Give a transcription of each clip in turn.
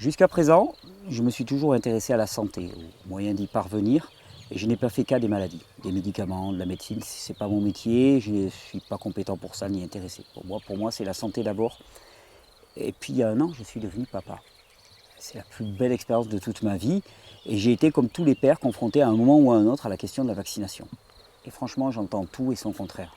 Jusqu'à présent, je me suis toujours intéressé à la santé, aux moyens d'y parvenir, et je n'ai pas fait cas des maladies, des médicaments, de la médecine. Ce n'est pas mon métier, je ne suis pas compétent pour ça ni intéressé. Pour moi, c'est la santé d'abord. Et puis il y a un an, je suis devenu papa. C'est la plus belle expérience de toute ma vie, et j'ai été, comme tous les pères, confronté à un moment ou à un autre à la question de la vaccination. Et franchement, j'entends tout et son contraire.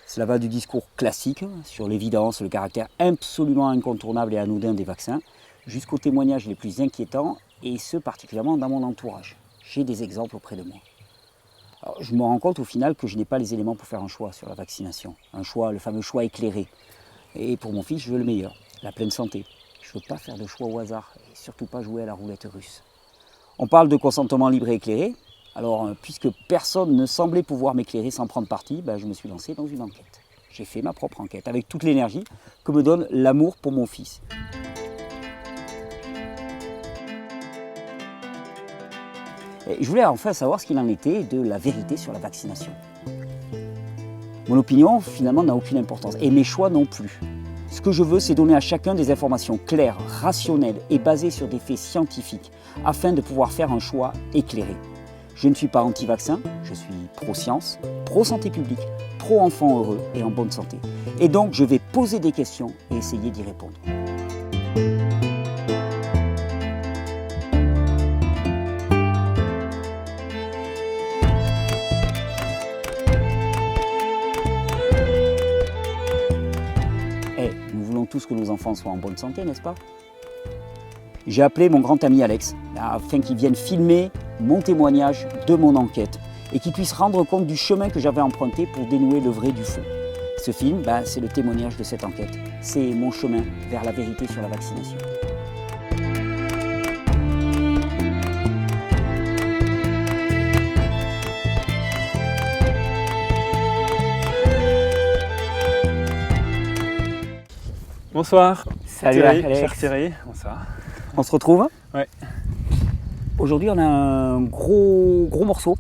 Cela va du discours classique sur l'évidence, le caractère absolument incontournable et anodin des vaccins, jusqu'aux témoignages les plus inquiétants, et ce particulièrement dans mon entourage. J'ai des exemples auprès de moi. Alors, je me rends compte au final que je n'ai pas les éléments pour faire un choix sur la vaccination. Un choix, le fameux choix éclairé. Et pour mon fils, je veux le meilleur, la pleine santé. Je ne veux pas faire de choix au hasard, et surtout pas jouer à la roulette russe. On parle de consentement libre et éclairé. Alors, puisque personne ne semblait pouvoir m'éclairer sans prendre parti, je me suis lancé dans une enquête. J'ai fait ma propre enquête, avec toute l'énergie que me donne l'amour pour mon fils. Et je voulais enfin savoir ce qu'il en était de la vérité sur la vaccination. Mon opinion, finalement, n'a aucune importance, et mes choix non plus. Ce que je veux, c'est donner à chacun des informations claires, rationnelles et basées sur des faits scientifiques, afin de pouvoir faire un choix éclairé. Je ne suis pas anti-vaccin, je suis pro-science, pro-santé publique, pro-enfant heureux et en bonne santé. Et donc, je vais poser des questions et essayer d'y répondre. Nous voulons tous que nos enfants soient en bonne santé, n'est-ce pas? J'ai appelé mon grand ami Alex, afin qu'il vienne filmer mon témoignage de mon enquête et qu'il puisse rendre compte du chemin que j'avais emprunté pour dénouer le vrai du faux. Ce film, c'est le témoignage de cette enquête. C'est mon chemin vers la vérité sur la vaccination. Bonsoir. Salut Thierry, Alex. cher Thierry, bonsoir. On se retrouve? Ouais. Aujourd'hui, on a un gros morceau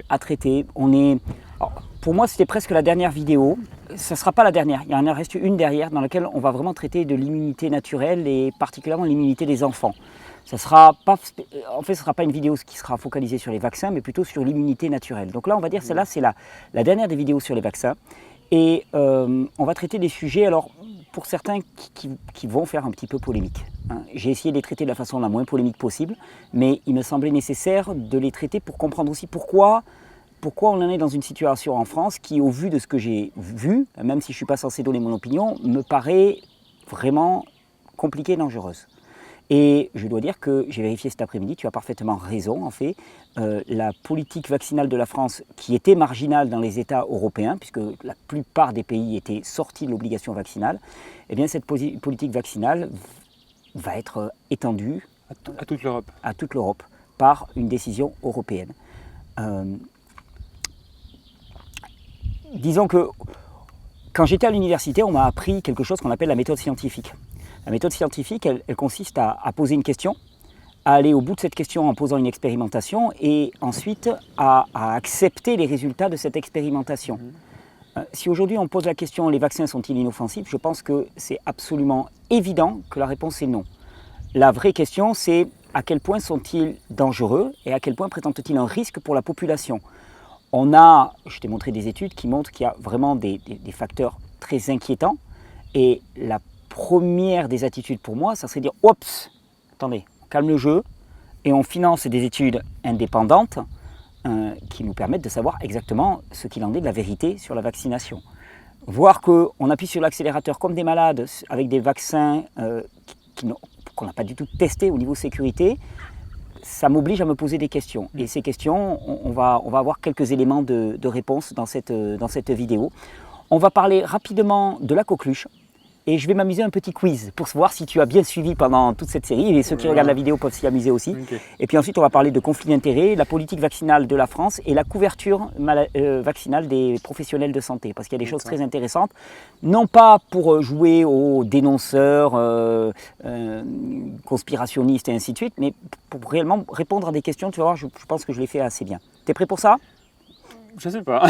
à traiter. Alors, pour moi, c'était presque la dernière vidéo. Ça ne sera pas la dernière. Il y en reste une derrière dans laquelle on va vraiment traiter de l'immunité naturelle et particulièrement l'immunité des enfants. Ce ne sera pas une vidéo qui sera focalisée sur les vaccins, mais plutôt sur l'immunité naturelle. Donc là, on va dire celle-là, c'est la dernière des vidéos sur les vaccins. Et on va traiter des sujets, alors pour certains qui vont faire un petit peu polémique. J'ai essayé de les traiter de la façon la moins polémique possible, mais il me semblait nécessaire de les traiter pour comprendre aussi pourquoi on en est dans une situation en France qui, au vu de ce que j'ai vu, même si je ne suis pas censé donner mon opinion, me paraît vraiment compliquée et dangereuse. Et je dois dire que j'ai vérifié cet après-midi, tu as parfaitement raison en fait, la politique vaccinale de la France qui était marginale dans les États européens, puisque la plupart des pays étaient sortis de l'obligation vaccinale, eh bien cette politique vaccinale va être étendue à toute l'Europe. À toute l'Europe par une décision européenne. Disons que quand j'étais à l'université, on m'a appris quelque chose qu'on appelle la méthode scientifique. La méthode scientifique, elle consiste à poser une question, à aller au bout de cette question en posant une expérimentation et ensuite à accepter les résultats de cette expérimentation. Si aujourd'hui on pose la question « les vaccins sont-ils inoffensifs ?», je pense que c'est absolument évident que la réponse est non. La vraie question, c'est à quel point sont-ils dangereux et à quel point présentent-ils un risque pour la population. Je t'ai montré des études qui montrent qu'il y a vraiment des facteurs très inquiétants et la première des attitudes pour moi, ça serait de dire « Oups, attendez, on calme le jeu et on finance des études indépendantes qui nous permettent de savoir exactement ce qu'il en est de la vérité sur la vaccination. » Voir qu'on appuie sur l'accélérateur comme des malades avec des vaccins qu'on n'a pas du tout testés au niveau sécurité, ça m'oblige à me poser des questions. Et ces questions, on va avoir quelques éléments de réponse dans cette vidéo. On va parler rapidement de la coqueluche. Et je vais m'amuser un petit quiz pour voir si tu as bien suivi pendant toute cette série. Et ceux qui regardent la vidéo peuvent s'y amuser aussi. Okay. Et puis ensuite, on va parler de conflits d'intérêts, la politique vaccinale de la France et la couverture vaccinale des professionnels de santé. Parce qu'il y a des choses très intéressantes. Non pas pour jouer aux dénonceurs, conspirationnistes et ainsi de suite, mais pour réellement répondre à des questions. Tu vas voir, je pense que je l'ai fait assez bien. T'es prêt pour ça? Je sais pas.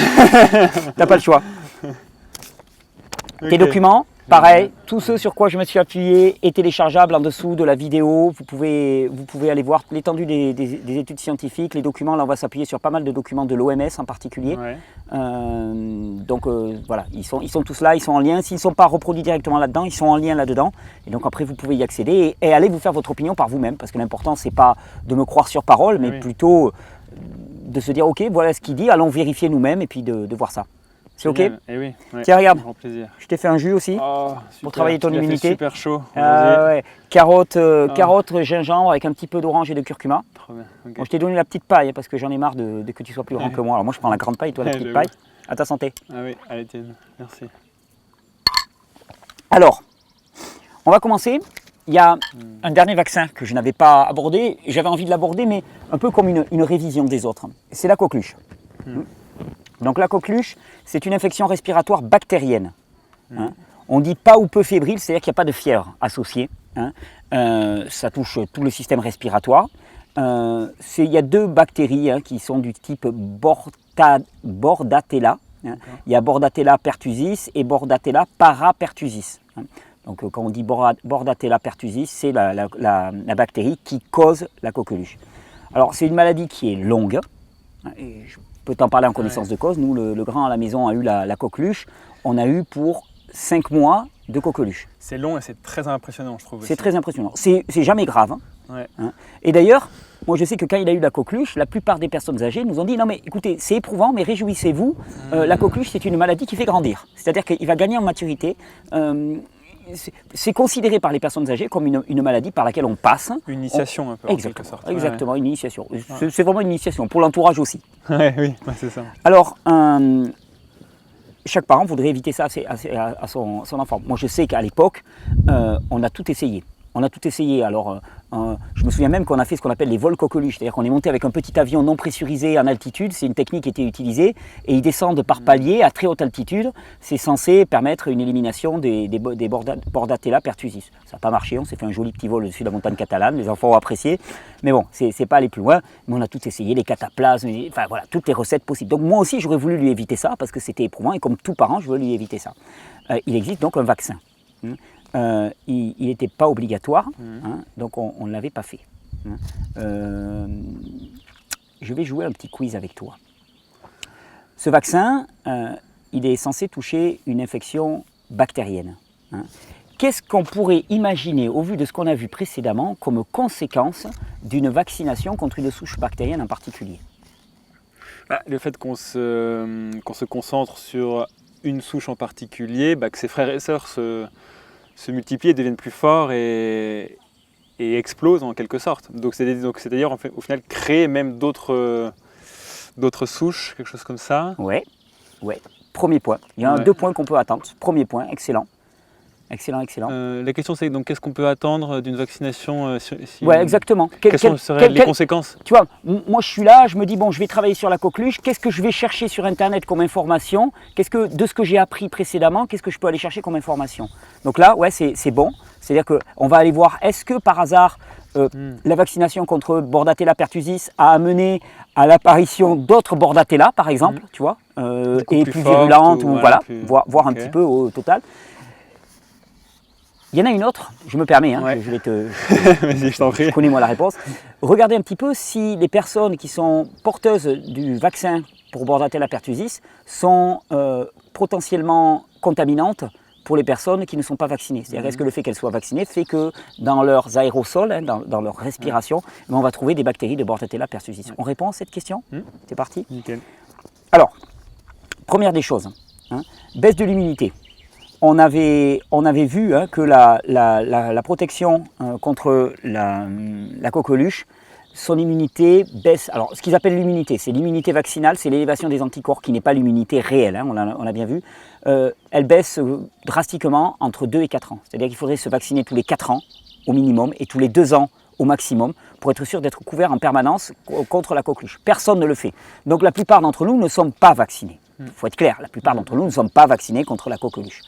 T'as pas le choix. Okay. Tes documents? Pareil, tous ceux sur quoi je me suis appuyé est téléchargeable en dessous de la vidéo. Vous pouvez aller voir l'étendue des études scientifiques, les documents. Là, on va s'appuyer sur pas mal de documents de l'OMS en particulier. Ouais. Voilà, ils sont tous là, ils sont en lien. S'ils ne sont pas reproduits directement là-dedans, ils sont en lien là-dedans. Et donc après, vous pouvez y accéder et aller vous faire votre opinion par vous-même. Parce que l'important, c'est pas de me croire sur parole, mais Oui. plutôt de se dire, ok, voilà ce qu'il dit, allons vérifier nous-mêmes et puis de voir ça. C'est ok? Génial. Eh oui. Ouais. Tiens, regarde. Grand plaisir. Je t'ai fait un jus aussi. Oh, super. travailler ton Il a fait immunité. super chaud. Ouais. Carottes, gingembre avec un petit peu d'orange et de curcuma. Trop bien. Ok. Bon, je t'ai donné la petite paille parce que j'en ai marre que tu sois plus grand que moi. Alors moi je prends la grande paille, toi la Ouais, petite j'avoue. paille. À ta santé. Ah oui, allez, tiens. Merci. Alors, on va commencer. Il y a un dernier vaccin que je n'avais pas abordé. J'avais envie de l'aborder, mais un peu comme une révision des autres. C'est la coqueluche. Donc la coqueluche, c'est une infection respiratoire bactérienne. On dit pas ou peu fébrile, c'est-à-dire qu'il n'y a pas de fièvre associée. Ça touche tout le système respiratoire. Il y a 2 bactéries qui sont du type Bordetella. Il y a Bordetella pertussis et Bordetella parapertussis. Donc quand on dit Bordetella pertussis, c'est la bactérie qui cause la coqueluche. Alors c'est une maladie qui est longue. Et je peux t'en parler en connaissance de cause. Nous, le grand à la maison a eu la coqueluche. On a eu pour 5 mois de coqueluche. C'est long et c'est très impressionnant, je trouve. C'est très impressionnant. C'est jamais grave. Ouais. Et d'ailleurs, moi je sais que quand il a eu la coqueluche, la plupart des personnes âgées nous ont dit non mais écoutez, c'est éprouvant, mais réjouissez-vous. La coqueluche, c'est une maladie qui fait grandir. C'est-à-dire qu'il va gagner en maturité. C'est considéré par les personnes âgées comme une maladie par laquelle on passe. Une initiation un peu, en quelque sorte. Exactement, une initiation. C'est vraiment une initiation, pour l'entourage aussi. Oui, c'est ça. Alors, chaque parent voudrait éviter ça à son enfant. Moi, je sais qu'à l'époque, on a tout essayé. Alors, je me souviens même qu'on a fait ce qu'on appelle les vols coqueluches. C'est-à-dire qu'on est monté avec un petit avion non pressurisé en altitude. C'est une technique qui était utilisée. Et ils descendent par paliers à très haute altitude. C'est censé permettre une élimination des Bordetella pertussis. Ça n'a pas marché. On s'est fait un joli petit vol au-dessus de la montagne catalane. Les enfants ont apprécié. Mais bon, c'est pas aller plus loin. Mais on a tout essayé. Les cataplasmes, enfin voilà, toutes les recettes possibles. Donc moi aussi, j'aurais voulu lui éviter ça parce que c'était éprouvant. Et comme tout parent, je veux lui éviter ça. Il existe donc un vaccin. Il n'était pas obligatoire, donc on ne l'avait pas fait. Je vais jouer un petit quiz avec toi. Ce vaccin, il est censé toucher une infection bactérienne. Qu'est-ce qu'on pourrait imaginer, au vu de ce qu'on a vu précédemment, comme conséquence d'une vaccination contre une souche bactérienne en particulier? Le fait qu'on se concentre sur une souche en particulier, que ses frères et sœurs se multiplient et deviennent plus forts et explosent en quelque sorte. Donc c'est-à-dire au final créer même d'autres souches, quelque chose comme ça. Ouais. Premier point. Il y a 2 points qu'on peut attendre. Premier point, excellent. Excellent. La question c'est donc qu'est-ce qu'on peut attendre d'une vaccination Ouais, exactement. Quelles seraient les conséquences? Tu vois, moi je suis là, je me dis bon, je vais travailler sur la coqueluche. Qu'est-ce que je vais chercher sur Internet comme information? De ce que j'ai appris précédemment, qu'est-ce que je peux aller chercher comme information? Donc là, ouais, c'est bon. C'est-à-dire qu'on va aller voir, est-ce que par hasard, la vaccination contre Bordetella pertussis a amené à l'apparition d'autres Bordetella, par exemple, tu vois, et plus virulentes, ou voilà, voir un petit peu au total. Il y en a une autre, je me permets, je vais te... Vas-y, je t'en prie. Je connais moi la réponse. Regardez un petit peu si les personnes qui sont porteuses du vaccin pour Bordetella pertussis sont potentiellement contaminantes pour les personnes qui ne sont pas vaccinées. C'est-à-dire, est-ce que le fait qu'elles soient vaccinées fait que dans leurs aérosols, dans leur respiration, on va trouver des bactéries de Bordetella pertussis? On répond à cette question? C'est parti. Nickel. Alors, première des choses, baisse de l'immunité. On avait vu que la protection contre la coqueluche, son immunité baisse. Alors, ce qu'ils appellent l'immunité, c'est l'immunité vaccinale, c'est l'élévation des anticorps qui n'est pas l'immunité réelle, on l'a bien vu. Elle baisse drastiquement entre 2 et 4 ans. C'est-à-dire qu'il faudrait se vacciner tous les 4 ans au minimum et tous les 2 ans au maximum pour être sûr d'être couvert en permanence contre la coqueluche. Personne ne le fait. Donc la plupart d'entre nous ne sommes pas vaccinés. Il faut être clair, la plupart d'entre nous ne sommes pas vaccinés contre la coqueluche.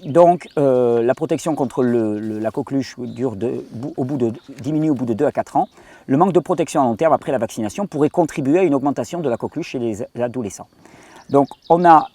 Donc la protection contre la coqueluche diminue au bout de 2 à 4 ans. Le manque de protection à long terme après la vaccination pourrait contribuer à une augmentation de la coqueluche chez les adolescents. Donc on a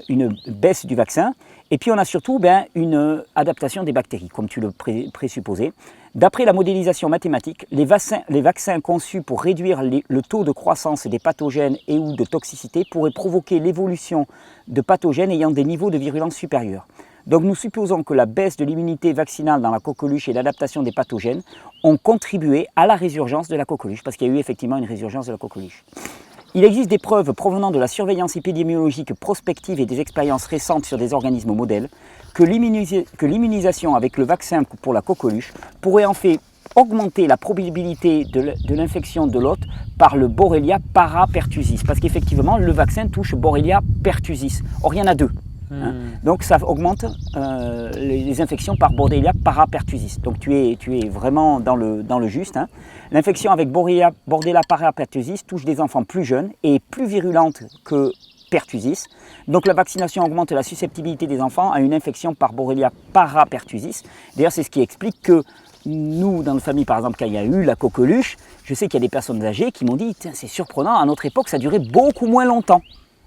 une baisse du vaccin et puis on a surtout une adaptation des bactéries, comme tu le présupposais. D'après la modélisation mathématique, les vaccins conçus pour réduire le taux de croissance des pathogènes et ou de toxicité pourraient provoquer l'évolution de pathogènes ayant des niveaux de virulence supérieurs. Donc nous supposons que la baisse de l'immunité vaccinale dans la coqueluche et l'adaptation des pathogènes ont contribué à la résurgence de la coqueluche, parce qu'il y a eu effectivement une résurgence de la coqueluche. Il existe des preuves provenant de la surveillance épidémiologique prospective et des expériences récentes sur des organismes modèles que l'immunisation avec le vaccin pour la coqueluche pourrait en fait augmenter la probabilité de l'infection de l'hôte par le Borrelia parapertussis. Parce qu'effectivement, le vaccin touche Borrelia pertussis. Or, il y en a deux. Donc, ça augmente les infections par Borrelia parapertussis. Donc, tu es vraiment dans le juste. Hein. L'infection avec Borrelia parapertussis touche des enfants plus jeunes et plus virulente que pertussis. Donc la vaccination augmente la susceptibilité des enfants à une infection par Borrelia parapertussis. D'ailleurs, c'est ce qui explique que nous, dans notre famille, par exemple, quand il y a eu la coqueluche, je sais qu'il y a des personnes âgées qui m'ont dit « c'est surprenant, à notre époque, ça durait beaucoup moins longtemps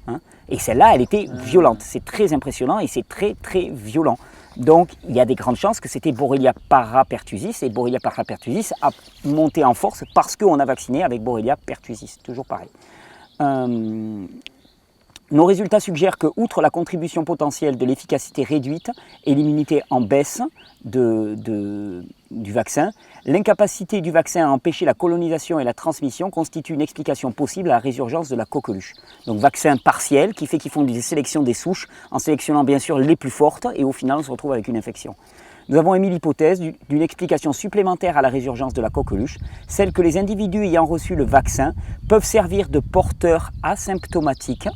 hein ». Et celle-là, elle était violente. C'est très impressionnant et c'est très, très violent. Donc, il y a des grandes chances que c'était Borrelia parapertussis et Borrelia parapertussis a monté en force parce qu'on a vacciné avec Borrelia pertussis. Toujours pareil. Nos résultats suggèrent que, outre la contribution potentielle de l'efficacité réduite et l'immunité en baisse du vaccin, l'incapacité du vaccin à empêcher la colonisation et la transmission constitue une explication possible à la résurgence de la coqueluche. Donc vaccin partiel qui fait qu'ils font des sélections des souches en sélectionnant bien sûr les plus fortes et au final on se retrouve avec une infection. Nous avons émis l'hypothèse d'une explication supplémentaire à la résurgence de la coqueluche, celle que les individus ayant reçu le vaccin peuvent servir de porteurs asymptomatiques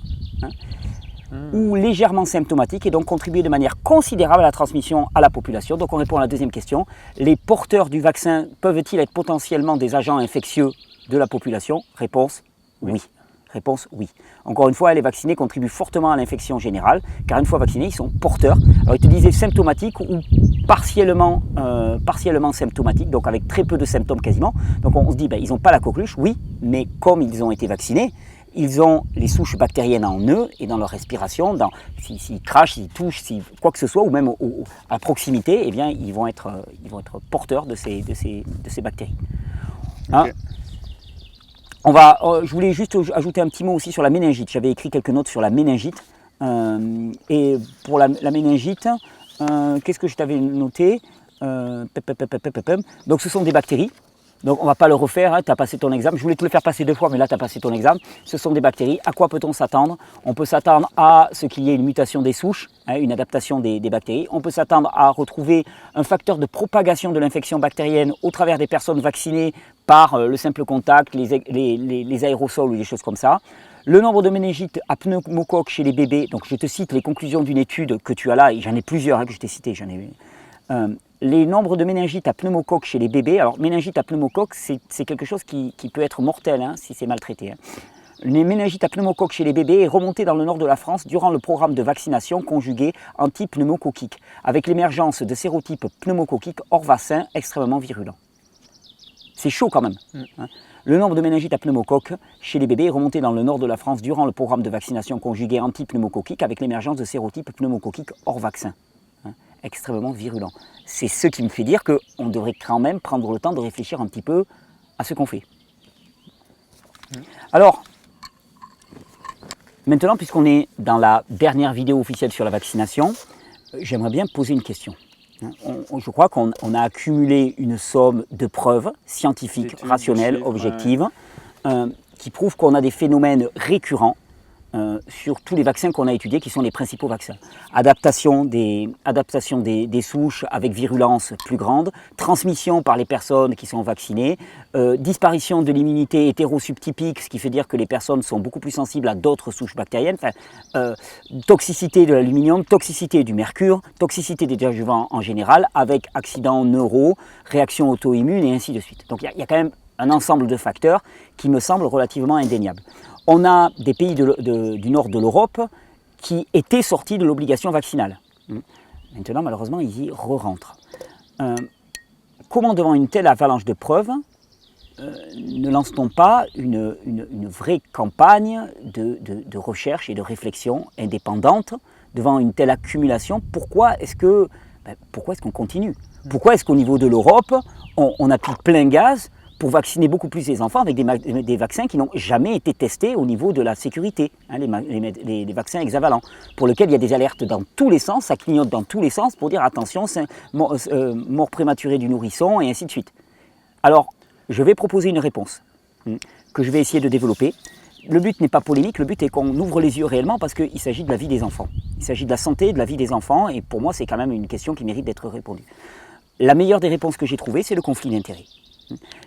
ou légèrement symptomatiques et donc contribuer de manière considérable à la transmission à la population. Donc on répond à la deuxième question. Les porteurs du vaccin peuvent-ils être potentiellement des agents infectieux de la population? Réponse oui. Réponse oui. Encore une fois, les vaccinés contribuent fortement à l'infection générale, car une fois vaccinés, ils sont porteurs. Alors ils te disaient symptomatiques ou partiellement symptomatiques, donc avec très peu de symptômes quasiment. Donc on se dit, ils n'ont pas la coqueluche, oui, mais comme ils ont été vaccinés, ils ont les souches bactériennes en eux et dans leur respiration, s'ils crachent, s'ils touchent, quoi que ce soit, ou même à proximité, eh bien, ils vont être porteurs de ces bactéries. Hein? Okay. Je voulais juste ajouter un petit mot aussi sur la méningite. J'avais écrit quelques notes sur la méningite. Et pour la méningite, qu'est-ce que je t'avais noté? Donc ce sont des bactéries. Donc on ne va pas le refaire, hein, tu as passé ton examen. Je voulais te le faire passer 2 fois, mais là tu as passé ton examen. Ce sont des bactéries. À quoi peut-on s'attendre? On peut s'attendre à ce qu'il y ait une mutation des souches, hein, une adaptation des bactéries. On peut s'attendre à retrouver un facteur de propagation de l'infection bactérienne au travers des personnes vaccinées par le simple contact, les aérosols ou des choses comme ça. Le nombre de méningites à pneumocoque chez les bébés, donc je te cite les conclusions d'une étude que tu as là, et j'en ai plusieurs que je t'ai citées, les nombres de méningites à pneumocoque chez les bébés, alors méningite à pneumocoque, c'est quelque chose qui peut être mortel hein, si c'est maltraité. Hein. Les méningites à pneumocoque chez les bébés est remonté dans le nord de la France durant le programme de vaccination conjugué anti-pneumococcique, avec l'émergence de sérotypes pneumococciques hors vaccin extrêmement virulents. C'est chaud quand même. Hein. Le nombre de méningites à pneumocoque chez les bébés est remonté dans le nord de la France durant le programme de vaccination conjugué anti-pneumococcique avec l'émergence de sérotypes pneumococciques hors vaccin. Hein. Extrêmement virulent. C'est ce qui me fait dire qu'on devrait quand même prendre le temps de réfléchir un petit peu à ce qu'on fait. Alors, maintenant, puisqu'on est dans la dernière vidéo officielle sur la vaccination, j'aimerais bien poser une question. Je crois qu'on a accumulé une somme de preuves scientifiques, rationnelles, objectives, qui prouvent qu'on a des phénomènes récurrents sur tous les vaccins qu'on a étudiés, qui sont les principaux vaccins. Adaptation des souches avec virulence plus grande, transmission par les personnes qui sont vaccinées, disparition de l'immunité hétérosubtypique, ce qui fait dire que les personnes sont beaucoup plus sensibles à d'autres souches bactériennes, toxicité de l'aluminium, toxicité du mercure, toxicité des adjuvants en général, avec accidents neuro, réactions auto-immunes et ainsi de suite. Donc il y a quand même un ensemble de facteurs qui me semblent relativement indéniables. On a des pays du nord de l'Europe qui étaient sortis de l'obligation vaccinale. Maintenant, malheureusement, ils y re-rentrent. Comment, devant une telle avalanche de preuves, ne lance-t-on pas une vraie campagne de recherche et de réflexion indépendante devant une telle accumulation? Pourquoi est-ce qu'on continue? Pourquoi est-ce qu'au niveau de l'Europe, on appuie plein gaz pour vacciner beaucoup plus les enfants avec des vaccins qui n'ont jamais été testés au niveau de la sécurité, hein, les vaccins hexavalents, pour lesquels il y a des alertes dans tous les sens, ça clignote dans tous les sens pour dire attention, c'est mort prématurée du nourrisson et ainsi de suite. Alors, je vais proposer une réponse que je vais essayer de développer. Le but n'est pas polémique, le but est qu'on ouvre les yeux réellement parce qu'il s'agit de la vie des enfants. Il s'agit de la santé, de la vie des enfants et pour moi c'est quand même une question qui mérite d'être répondue. La meilleure des réponses que j'ai trouvées, c'est le conflit d'intérêts.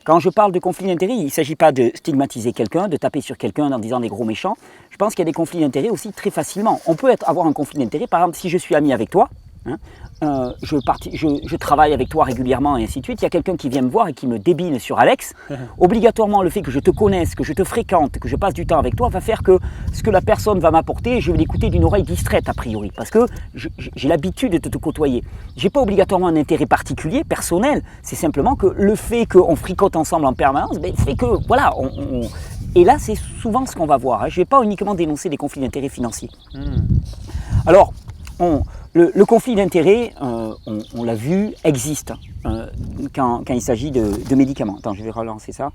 Quand je parle de conflit d'intérêts, il ne s'agit pas de stigmatiser quelqu'un, de taper sur quelqu'un en disant des gros méchants. Je pense qu'il y a des conflits d'intérêts aussi très facilement. On peut avoir un conflit d'intérêts, par exemple si je suis ami avec toi, je travaille avec toi régulièrement et ainsi de suite, il y a quelqu'un qui vient me voir et qui me débine sur Alex, obligatoirement le fait que je te connaisse, que je te fréquente, que je passe du temps avec toi va faire que ce que la personne va m'apporter, je vais l'écouter d'une oreille distraite a priori, parce que j'ai l'habitude de te côtoyer. Je n'ai pas obligatoirement un intérêt particulier, personnel, c'est simplement que le fait qu'on fricote ensemble en permanence, fait que voilà, et là c'est souvent ce qu'on va voir, hein. Je ne vais pas uniquement dénoncer des conflits d'intérêts financiers. Alors, le conflit d'intérêts, on l'a vu, existe quand il s'agit de médicaments. Attends, je vais relancer ça.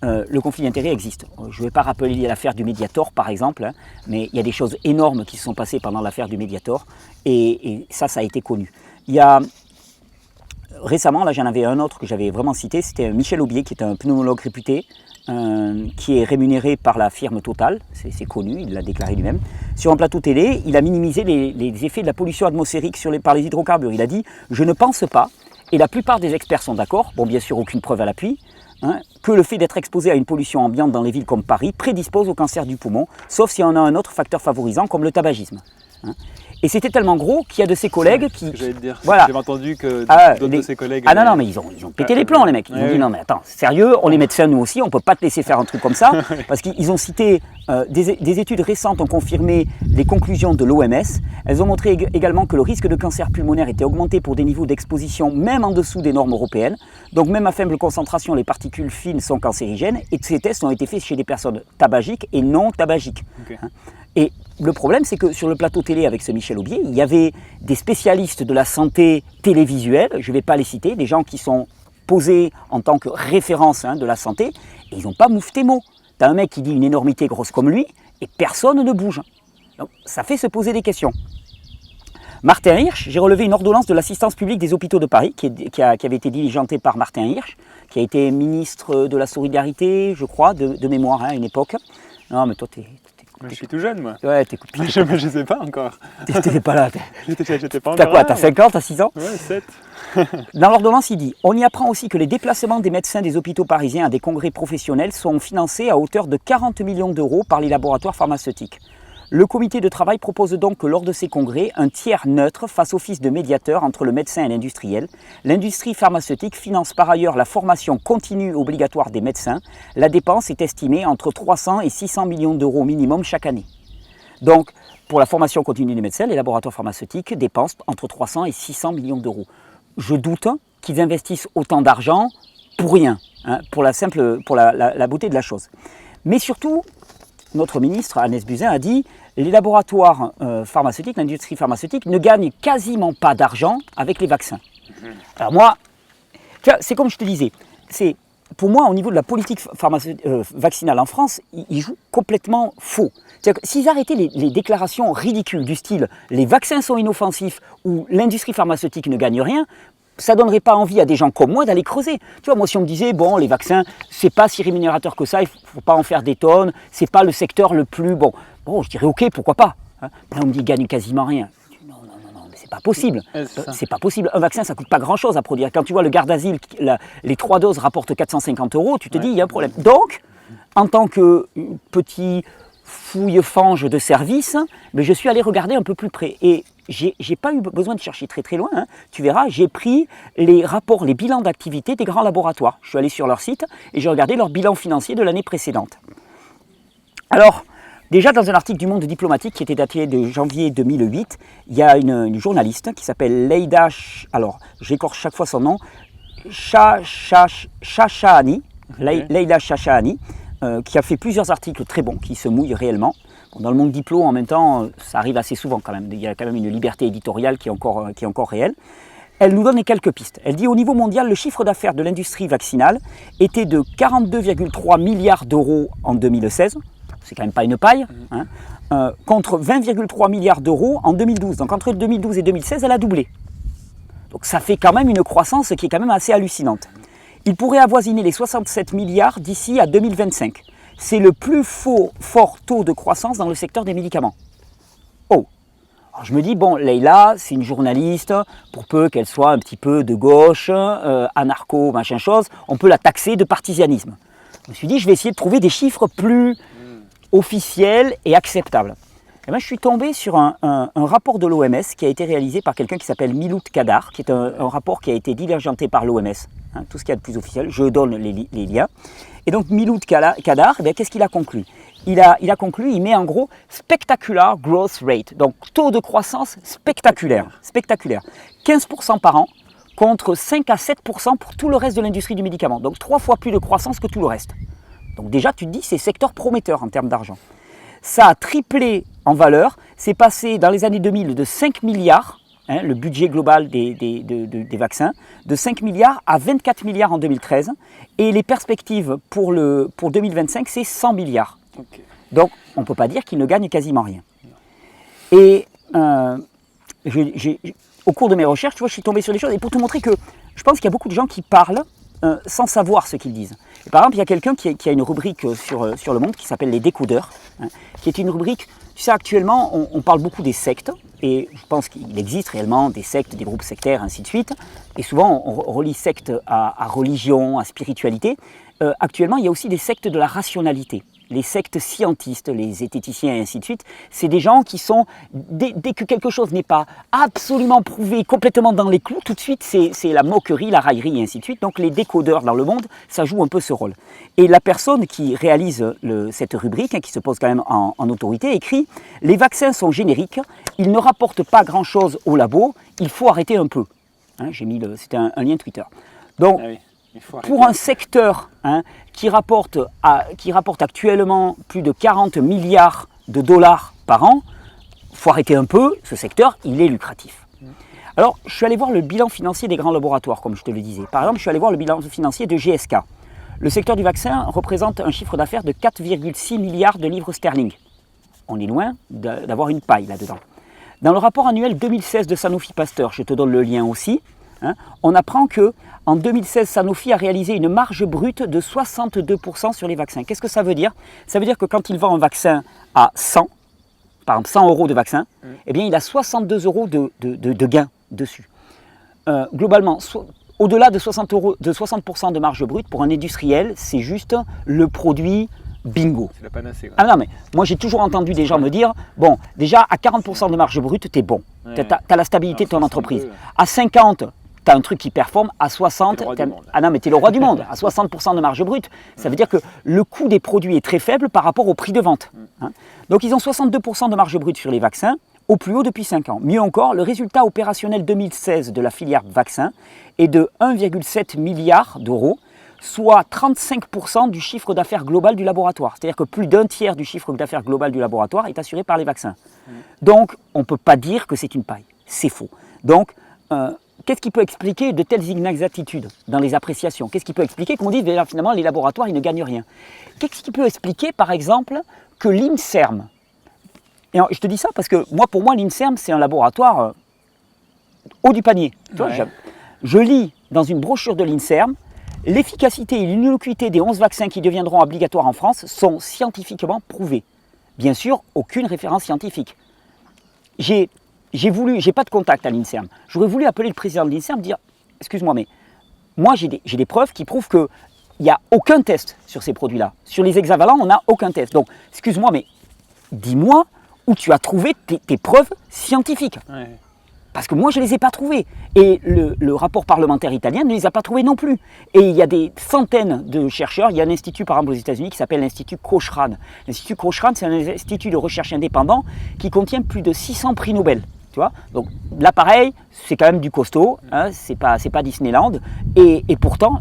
Le conflit d'intérêts existe. Je ne vais pas rappeler l'affaire du Mediator, par exemple, hein, mais il y a des choses énormes qui se sont passées pendant l'affaire du Mediator, et ça a été connu. Il y a récemment, là j'en avais un autre que j'avais vraiment cité, c'était Michel Aubier, qui est un pneumologue réputé, qui est rémunéré par la firme Total, c'est connu, il l'a déclaré lui-même. Sur un plateau télé, il a minimisé les effets de la pollution atmosphérique par les hydrocarbures. Il a dit « Je ne pense pas, et la plupart des experts sont d'accord, bon bien sûr aucune preuve à l'appui, hein, que le fait d'être exposé à une pollution ambiante dans les villes comme Paris prédispose au cancer du poumon, sauf si on a un autre facteur favorisant comme le tabagisme. Hein. » Et c'était tellement gros qu'il y a de ses collègues qui... J'allais te dire, voilà. J'avais entendu que d'autres de ses collègues... non, mais ils ont pété les plombs, les mecs. Ils ont dit, non, mais attends, sérieux, on est médecins nous aussi, on ne peut pas te laisser faire un truc comme ça. Parce qu'ils ont cité, des études récentes ont confirmé les conclusions de l'OMS. Elles ont montré également que le risque de cancer pulmonaire était augmenté pour des niveaux d'exposition même en dessous des normes européennes. Donc même à faible concentration, les particules fines sont cancérigènes. Et ces tests ont été faits chez des personnes tabagiques et non tabagiques. Okay. Et le problème, c'est que sur le plateau télé avec ce Michel Aubier, il y avait des spécialistes de la santé télévisuelle, je ne vais pas les citer, des gens qui sont posés en tant que référence de la santé, et ils n'ont pas moufté mot. Tu as un mec qui dit une énormité grosse comme lui, et personne ne bouge. Donc ça fait se poser des questions. Martin Hirsch, j'ai relevé une ordonnance de l'assistance publique des hôpitaux de Paris, qui avait été diligentée par Martin Hirsch, qui a été ministre de la Solidarité, je crois, de mémoire à une époque. Non, mais toi, je suis tout jeune, moi. Ouais, t'es je ne sais pas encore. T'étais pas là. J'étais pas encore. T'as quoi, t'as 5 ans, t'as 6 ans? Ouais, 7. Dans l'ordonnance, il dit « On y apprend aussi que les déplacements des médecins des hôpitaux parisiens à des congrès professionnels sont financés à hauteur de 40 millions d'euros par les laboratoires pharmaceutiques. Le comité de travail propose donc que lors de ces congrès, un tiers neutre fasse office de médiateur entre le médecin et l'industriel. L'industrie pharmaceutique finance par ailleurs la formation continue obligatoire des médecins. La dépense est estimée entre 300 et 600 millions d'euros minimum chaque année. » Donc, pour la formation continue des médecins, les laboratoires pharmaceutiques dépensent entre 300 et 600 millions d'euros. Je doute qu'ils investissent autant d'argent pour rien, hein, pour la beauté de la chose. Mais surtout, notre ministre, Agnès Buzyn, a dit « Les laboratoires pharmaceutiques, l'industrie pharmaceutique ne gagnent quasiment pas d'argent avec les vaccins. » Alors moi, c'est comme je te disais, pour moi, au niveau de la politique vaccinale en France, ils jouent complètement faux. C'est-à-dire que s'ils arrêtaient les déclarations ridicules du style « les vaccins sont inoffensifs » ou « l'industrie pharmaceutique ne gagne rien », ça ne donnerait pas envie à des gens comme moi d'aller creuser. Tu vois, moi, si on me disait, bon, les vaccins, c'est pas si rémunérateur que ça, il ne faut pas en faire des tonnes, c'est pas le secteur le plus... Bon, je dirais, ok, pourquoi pas. Hein. Là, on me dit, ils gagnent quasiment rien. Non, mais c'est pas possible. C'est pas possible. Un vaccin, ça coûte pas grand-chose à produire. Quand tu vois le Gardasil, les 3 doses rapportent 450 €, tu te dis, il y a un problème. Donc, en tant que petit fouille-fange de service, mais je suis allé regarder un peu plus près. Et j'ai pas eu besoin de chercher très très loin, hein. Tu verras, j'ai pris les rapports, les bilans d'activité des grands laboratoires. Je suis allé sur leur site et j'ai regardé leur bilan financier de l'année précédente. Alors, déjà dans un article du Monde diplomatique qui était daté de janvier 2008, il y a une journaliste qui s'appelle Leïda, alors j'écorche chaque fois son nom, Chachani, Leïla Chachahani, qui a fait plusieurs articles très bons, qui se mouillent réellement. Bon, dans le monde diplo, en même temps, ça arrive assez souvent quand même. Il y a quand même une liberté éditoriale qui est encore réelle. Elle nous donne quelques pistes. Elle dit au niveau mondial, le chiffre d'affaires de l'industrie vaccinale était de 42,3 milliards d'euros en 2016. C'est quand même pas une paille. Contre 20,3 milliards d'euros en 2012. Donc entre 2012 et 2016, elle a doublé. Donc ça fait quand même une croissance qui est quand même assez hallucinante. Il pourrait avoisiner les 67 milliards d'ici à 2025. C'est le plus fort taux de croissance dans le secteur des médicaments. Oh! Alors je me dis, bon, Leïla, c'est une journaliste, pour peu qu'elle soit un petit peu de gauche, anarcho, machin chose, on peut la taxer de partisanisme. Je me suis dit, je vais essayer de trouver des chiffres plus officiels et acceptables. Et bien, je suis tombé sur un rapport de l'OMS qui a été réalisé par quelqu'un qui s'appelle Miloud Kadar, qui est un rapport qui a été diligenté par l'OMS, tout ce qu'il y a de plus officiel, je donne les liens. Et donc Miloud Kadar, qu'est-ce qu'il a conclu ? Il a conclu, il met en gros spectacular growth rate, donc taux de croissance spectaculaire. 15% par an contre 5 à 7% pour tout le reste de l'industrie du médicament. Donc 3 fois plus de croissance que tout le reste. Donc déjà tu te dis c'est secteur prometteur en termes d'argent. Ça a triplé en valeur, c'est passé dans les années 2000 de 5 milliards, le budget global des vaccins, de 5 milliards à 24 milliards en 2013. Et les perspectives pour 2025 c'est 100 milliards. Okay. Donc, on ne peut pas dire qu'ils ne gagnent quasiment rien. Et au cours de mes recherches, tu vois, je suis tombé sur des choses. Et pour te montrer que je pense qu'il y a beaucoup de gens qui parlent sans savoir ce qu'ils disent. Et par exemple, il y a quelqu'un qui a une rubrique sur Le Monde qui s'appelle Les Décodeurs, qui est une rubrique, tu sais, actuellement, on parle beaucoup des sectes. Et je pense qu'il existe réellement des sectes, des groupes sectaires, ainsi de suite. Et souvent, on relie secte à religion, à spiritualité. Actuellement, il y a aussi des sectes de la rationalité. Les sectes scientistes, les zététiciens et ainsi de suite, c'est des gens qui sont, dès que quelque chose n'est pas absolument prouvé, complètement dans les clous, tout de suite c'est la moquerie, la raillerie et ainsi de suite. Donc les décodeurs dans le monde, ça joue un peu ce rôle. Et la personne qui réalise cette rubrique, qui se pose quand même en autorité, écrit « Les vaccins sont génériques, ils ne rapportent pas grand-chose au labo, il faut arrêter un peu ». C'était un lien Twitter. Donc, ah oui. Pour un secteur qui rapporte actuellement plus de 40 milliards de dollars par an, il faut arrêter un peu, ce secteur, il est lucratif. Alors, je suis allé voir le bilan financier des grands laboratoires, comme je te le disais. Par exemple, je suis allé voir le bilan financier de GSK. Le secteur du vaccin représente un chiffre d'affaires de 4,6 milliards de livres sterling. On est loin d'avoir une paille là-dedans. Dans le rapport annuel 2016 de Sanofi Pasteur, je te donne le lien aussi, on apprend qu'en 2016, Sanofi a réalisé une marge brute de 62% sur les vaccins. Qu'est-ce que ça veut dire ? Ça veut dire que quand il vend un vaccin à 100, par exemple 100 euros de vaccin, eh bien il a 62 euros de gain dessus. Globalement, au-delà de 60% de marge brute, pour un industriel, c'est juste le produit bingo. C'est la panacée. Ah non, mais moi j'ai toujours entendu des gens me dire, bon, déjà à 40% de marge brute, t'es bon. Ouais. T'as la stabilité de ton entreprise. À 50, tu as un truc qui performe, à 60, ah non mais tu es le roi du monde, à 60% de marge brute, ça veut dire que le coût des produits est très faible par rapport au prix de vente. Donc ils ont 62% de marge brute sur les vaccins, au plus haut depuis 5 ans. Mieux encore, le résultat opérationnel 2016 de la filière vaccin est de 1,7 milliard d'euros, soit 35% du chiffre d'affaires global du laboratoire. C'est-à-dire que plus d'un tiers du chiffre d'affaires global du laboratoire est assuré par les vaccins. Donc on ne peut pas dire que c'est une paille, c'est faux. Donc, qu'est-ce qui peut expliquer de telles inexactitudes dans les appréciations ? Qu'est-ce qui peut expliquer qu'on dise finalement les laboratoires ils ne gagnent rien ? Qu'est-ce qui peut expliquer par exemple que l'INSERM, et je te dis ça parce que pour moi l'INSERM c'est un laboratoire haut du panier. Ouais. Je lis dans une brochure de l'INSERM, l'efficacité et l'innocuité des 11 vaccins qui deviendront obligatoires en France sont scientifiquement prouvés. Bien sûr, aucune référence scientifique. J'ai pas de contact à l'INSERM. J'aurais voulu appeler le président de l'INSERM et dire « Excuse-moi, mais moi j'ai des preuves qui prouvent qu'il n'y a aucun test sur ces produits-là. Sur les hexavalents, on n'a aucun test. Donc, excuse-moi, mais dis-moi où tu as trouvé tes preuves scientifiques. Ouais. Parce que moi, je ne les ai pas trouvées. Et le rapport parlementaire italien ne les a pas trouvées non plus. Et il y a des centaines de chercheurs. Il y a un institut, par exemple, aux États-Unis qui s'appelle l'Institut Cochrane. L'Institut Cochrane, c'est un institut de recherche indépendant qui contient plus de 600 prix Nobel. Tu vois ? Donc là, pareil, c'est quand même du costaud. C'est pas Disneyland. Et pourtant,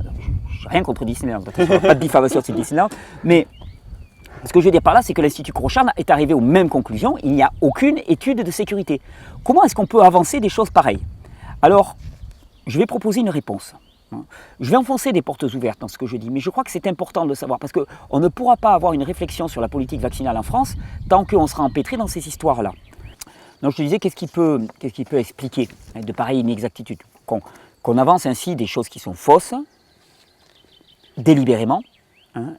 n'ai rien contre Disneyland, attention, pas de diffamation sur Disneyland, mais ce que je veux dire par là, c'est que l'Institut Crochan est arrivé aux mêmes conclusions, il n'y a aucune étude de sécurité. Comment est-ce qu'on peut avancer des choses pareilles? Alors, je vais proposer une réponse. Je vais enfoncer des portes ouvertes dans ce que je dis, mais je crois que c'est important de le savoir, parce qu'on ne pourra pas avoir une réflexion sur la politique vaccinale en France tant qu'on sera empêtré dans ces histoires-là. Donc je te disais, qu'est-ce qui peut expliquer de pareilles inexactitudes? Qu'on avance ainsi des choses qui sont fausses, délibérément,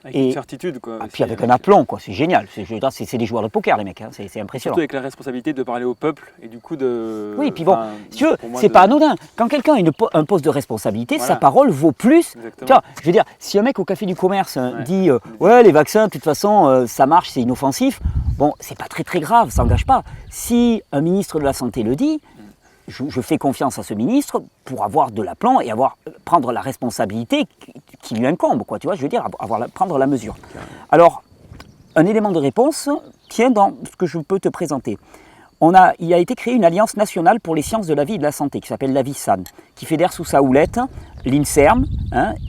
avec une certitude, quoi. Puis avec un aplomb, quoi. C'est génial. C'est des joueurs de poker, les mecs. C'est impressionnant. Surtout avec la responsabilité de parler au peuple et du coup de. Oui, puis bon, si tu veux, c'est pas anodin. Quand quelqu'un a un poste de responsabilité, voilà, sa parole vaut plus. Tu vois, je veux dire, si un mec au café du commerce dit ouais, les vaccins, de toute façon, ça marche, c'est inoffensif. Bon, c'est pas très grave, ça n'engage pas. Si un ministre de la Santé le dit, je fais confiance à ce ministre pour avoir de l'aplomb et prendre la responsabilité qui lui incombe, quoi, tu vois, je veux dire, prendre la mesure. Alors, un élément de réponse tient dans ce que je peux te présenter. Il a été créé une alliance nationale pour les sciences de la vie et de la santé qui s'appelle l'AVISAN, qui fédère sous sa houlette l'INSERM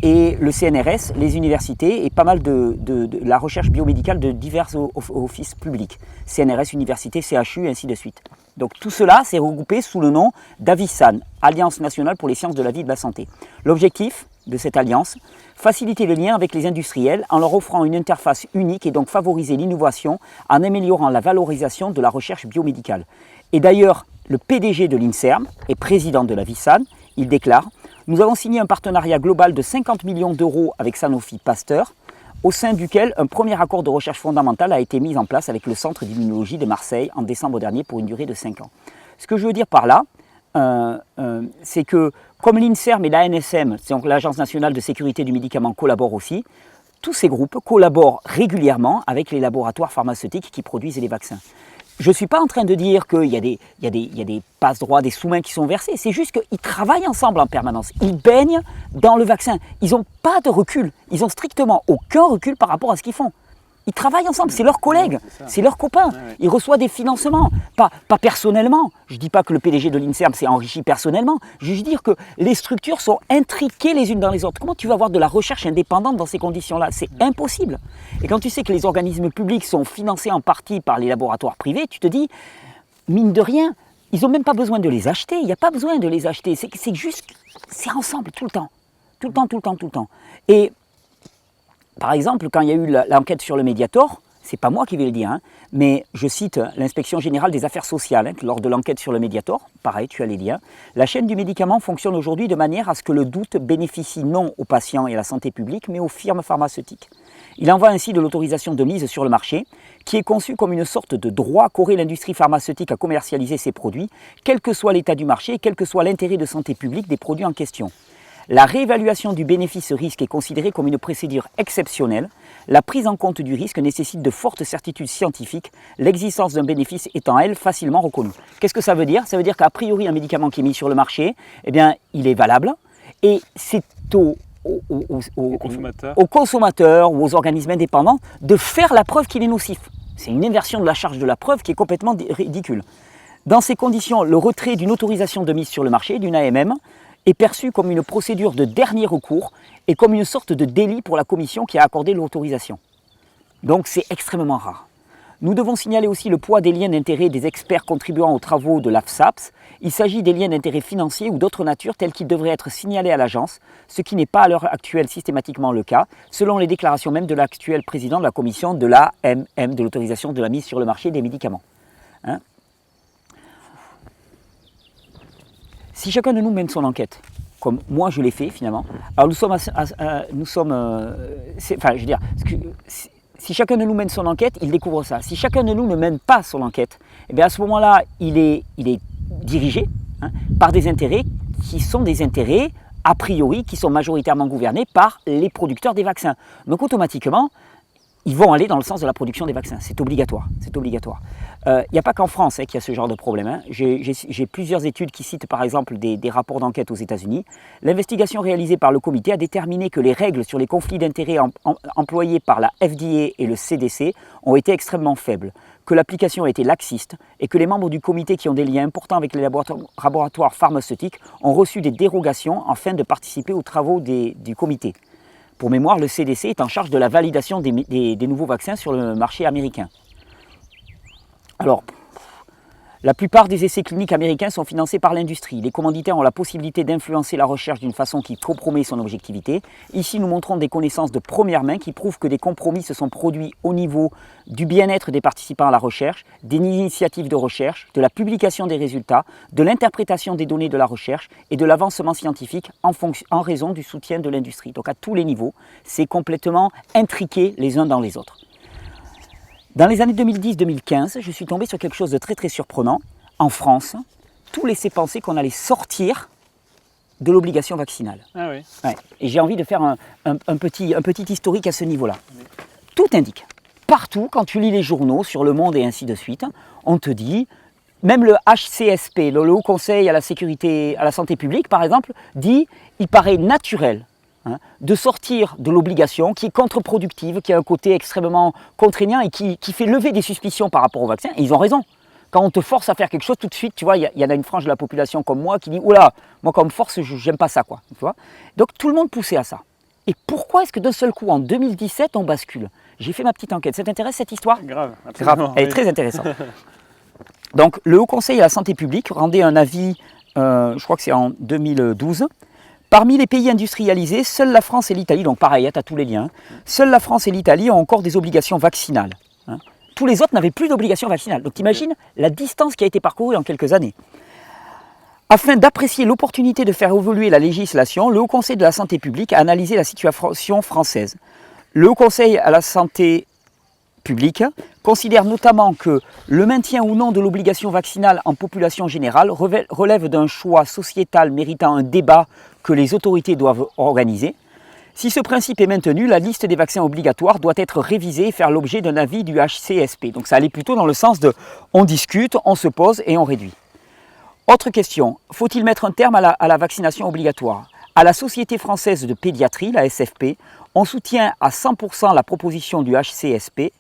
et le CNRS, les universités et pas mal de la recherche biomédicale de divers offices publics, CNRS, universités, CHU et ainsi de suite. Donc tout cela s'est regroupé sous le nom d'AVISAN, Alliance nationale pour les sciences de la vie et de la santé. L'objectif de cette alliance, faciliter le lien avec les industriels en leur offrant une interface unique et donc favoriser l'innovation en améliorant la valorisation de la recherche biomédicale. Et d'ailleurs, le PDG de l'INSERM et président de l'AVISAN, il déclare « Nous avons signé un partenariat global de 50 millions d'euros avec Sanofi Pasteur, au sein duquel un premier accord de recherche fondamentale a été mis en place avec le Centre d'immunologie de Marseille en décembre dernier pour une durée de 5 ans. » Ce que je veux dire par là, c'est que comme l'INSERM et l'ANSM, donc l'Agence nationale de sécurité du médicament, collaborent aussi, tous ces groupes collaborent régulièrement avec les laboratoires pharmaceutiques qui produisent les vaccins. Je ne suis pas en train de dire qu'il y a des passe-droits, des sous-mains qui sont versés, c'est juste qu'ils travaillent ensemble en permanence, ils baignent dans le vaccin, ils n'ont pas de recul, ils n'ont strictement aucun recul par rapport à ce qu'ils font. Ils travaillent ensemble, c'est leurs collègues, c'est leurs copains. Ils reçoivent des financements, pas personnellement. Je ne dis pas que le PDG de l'INSERM s'est enrichi personnellement. Je veux dire que les structures sont intriquées les unes dans les autres. Comment tu vas avoir de la recherche indépendante dans ces conditions-là? C'est impossible. Et quand tu sais que les organismes publics sont financés en partie par les laboratoires privés, tu te dis, mine de rien, ils n'ont même pas besoin de les acheter. Il n'y a pas besoin de les acheter. C'est juste, c'est ensemble tout le temps. Tout le temps. Et par exemple, quand il y a eu l'enquête sur le Mediator, c'est pas moi qui vais le dire, mais je cite l'inspection générale des affaires sociales, lors de l'enquête sur le Mediator, pareil, tu as les liens, la chaîne du médicament fonctionne aujourd'hui de manière à ce que le doute bénéficie non aux patients et à la santé publique, mais aux firmes pharmaceutiques. Il en va ainsi de l'autorisation de mise sur le marché, qui est conçue comme une sorte de droit qu'aurait l'industrie pharmaceutique à commercialiser ses produits, quel que soit l'état du marché et quel que soit l'intérêt de santé publique des produits en question. La réévaluation du bénéfice-risque est considérée comme une procédure exceptionnelle. La prise en compte du risque nécessite de fortes certitudes scientifiques, l'existence d'un bénéfice étant, elle, facilement reconnue. Qu'est-ce que ça veut dire? Ça veut dire qu'a priori, un médicament qui est mis sur le marché, eh bien, il est valable et c'est aux consommateurs ou aux organismes indépendants de faire la preuve qu'il est nocif. C'est une inversion de la charge de la preuve qui est complètement ridicule. Dans ces conditions, le retrait d'une autorisation de mise sur le marché, d'une AMM, est perçu comme une procédure de dernier recours et comme une sorte de délit pour la commission qui a accordé l'autorisation. Donc c'est extrêmement rare. Nous devons signaler aussi le poids des liens d'intérêt des experts contribuant aux travaux de l'AFSAPS. Il s'agit des liens d'intérêt financiers ou d'autres natures tels qu'ils devraient être signalés à l'agence, ce qui n'est pas à l'heure actuelle systématiquement le cas, selon les déclarations même de l'actuel président de la commission de l'AMM, de l'autorisation de la mise sur le marché des médicaments. Si chacun de nous mène son enquête, comme moi je l'ai fait finalement, alors si chacun de nous mène son enquête, il découvre ça. Si chacun de nous ne mène pas son enquête, eh bien à ce moment-là, il est dirigé par des intérêts qui sont des intérêts a priori qui sont majoritairement gouvernés par les producteurs des vaccins. Donc automatiquement, ils vont aller dans le sens de la production des vaccins. C'est obligatoire. Il n'y a pas qu'en France qu'il y a ce genre de problème. J'ai plusieurs études qui citent par exemple des rapports d'enquête aux États-Unis. L'investigation réalisée par le comité a déterminé que les règles sur les conflits d'intérêts employées par la FDA et le CDC ont été extrêmement faibles, que l'application a été laxiste et que les membres du comité qui ont des liens importants avec les laboratoires pharmaceutiques ont reçu des dérogations afin de participer aux travaux du comité. Pour mémoire, le CDC est en charge de la validation des nouveaux vaccins sur le marché américain. Alors, la plupart des essais cliniques américains sont financés par l'industrie. Les commanditaires ont la possibilité d'influencer la recherche d'une façon qui compromet son objectivité. Ici, nous montrons des connaissances de première main qui prouvent que des compromis se sont produits au niveau du bien-être des participants à la recherche, des initiatives de recherche, de la publication des résultats, de l'interprétation des données de la recherche et de l'avancement scientifique en raison du soutien de l'industrie. Donc à tous les niveaux, c'est complètement intriqué les uns dans les autres. Dans les années 2010-2015, je suis tombé sur quelque chose de très très surprenant. En France, tout laissait penser qu'on allait sortir de l'obligation vaccinale. Ah oui. Ouais. Et j'ai envie de faire un petit historique à ce niveau-là. Oui. Tout indique. Partout, quand tu lis les journaux sur Le Monde et ainsi de suite, on te dit, même le HCSP, le Haut Conseil à la sécurité, à la santé publique par exemple, dit il paraît naturel de sortir de l'obligation qui est contre-productive, qui a un côté extrêmement contraignant et qui fait lever des suspicions par rapport au vaccin. Et ils ont raison. Quand on te force à faire quelque chose, tout de suite, tu vois, il y en a une frange de la population comme moi qui dit « Oula, moi quand on me force, j'aime pas ça. » quoi. Tu vois. Donc tout le monde poussait à ça. Et pourquoi est-ce que d'un seul coup, en 2017, on bascule? J'ai fait ma petite enquête. Ça t'intéresse cette histoire? Grave, absolument. Grave. Elle est très intéressante. Donc le Haut Conseil à la santé publique rendait un avis, je crois que c'est en 2012, parmi les pays industrialisés, seule la France et l'Italie, donc pareil, tu as tous les liens, seule la France et l'Italie ont encore des obligations vaccinales. Tous les autres n'avaient plus d'obligations vaccinales. Donc t'imagines la distance qui a été parcourue en quelques années. Afin d'apprécier l'opportunité de faire évoluer la législation, le Haut Conseil de la santé publique a analysé la situation française. Le Haut Conseil à la santé publique considère notamment que le maintien ou non de l'obligation vaccinale en population générale relève d'un choix sociétal méritant un débat que les autorités doivent organiser. Si ce principe est maintenu, la liste des vaccins obligatoires doit être révisée et faire l'objet d'un avis du HCSP. Donc ça allait plutôt dans le sens de on discute, on se pose et on réduit. Autre question, faut-il mettre un terme à la vaccination obligatoire? À la Société française de pédiatrie, la SFP, on soutient à 100% la proposition du HCSP.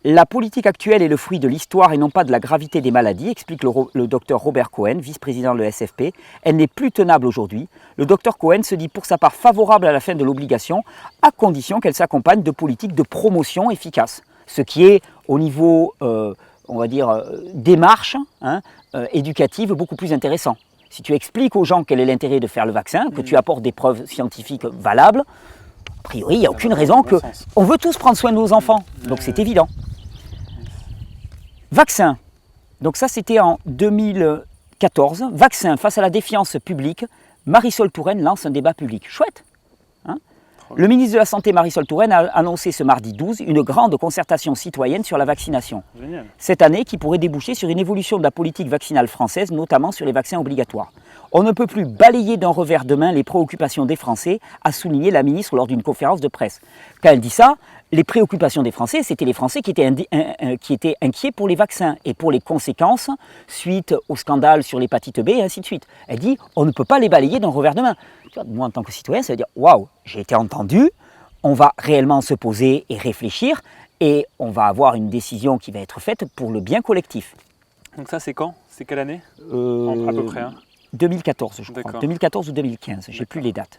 La politique actuelle est le fruit de l'histoire et non pas de la gravité des maladies, explique le docteur Robert Cohen, vice-président de l'ESFP. Elle n'est plus tenable aujourd'hui. Le docteur Cohen se dit pour sa part favorable à la fin de l'obligation, à condition qu'elle s'accompagne de politiques de promotion efficaces. Ce qui est au niveau, on va dire, démarche éducative beaucoup plus intéressant. Si tu expliques aux gens quel est l'intérêt de faire le vaccin, que tu apportes des preuves scientifiques valables, a priori, il n'y a aucune raison que... On veut tous prendre soin de nos enfants, donc c'est évident. Vaccin. Donc ça, c'était en 2014. Vaccin face à la défiance publique. Marisol Touraine lance un débat public. Chouette. Le ministre de la Santé, Marisol Touraine, a annoncé ce mardi 12 une grande concertation citoyenne sur la vaccination. Génial. Cette année, qui pourrait déboucher sur une évolution de la politique vaccinale française, notamment sur les vaccins obligatoires. On ne peut plus balayer d'un revers de main les préoccupations des Français, a souligné la ministre lors d'une conférence de presse. Quand elle dit ça, les préoccupations des Français, c'était les Français qui étaient inquiets pour les vaccins et pour les conséquences suite au scandale sur l'hépatite B et ainsi de suite. Elle dit, on ne peut pas les balayer d'un revers de main. Tu vois, moi, en tant que citoyen, ça veut dire, waouh, j'ai été entendu, on va réellement se poser et réfléchir et on va avoir une décision qui va être faite pour le bien collectif. Donc ça, c'est quand? C'est quelle année à peu près 2014, je crois. 2014 ou 2015, je n'ai plus les dates.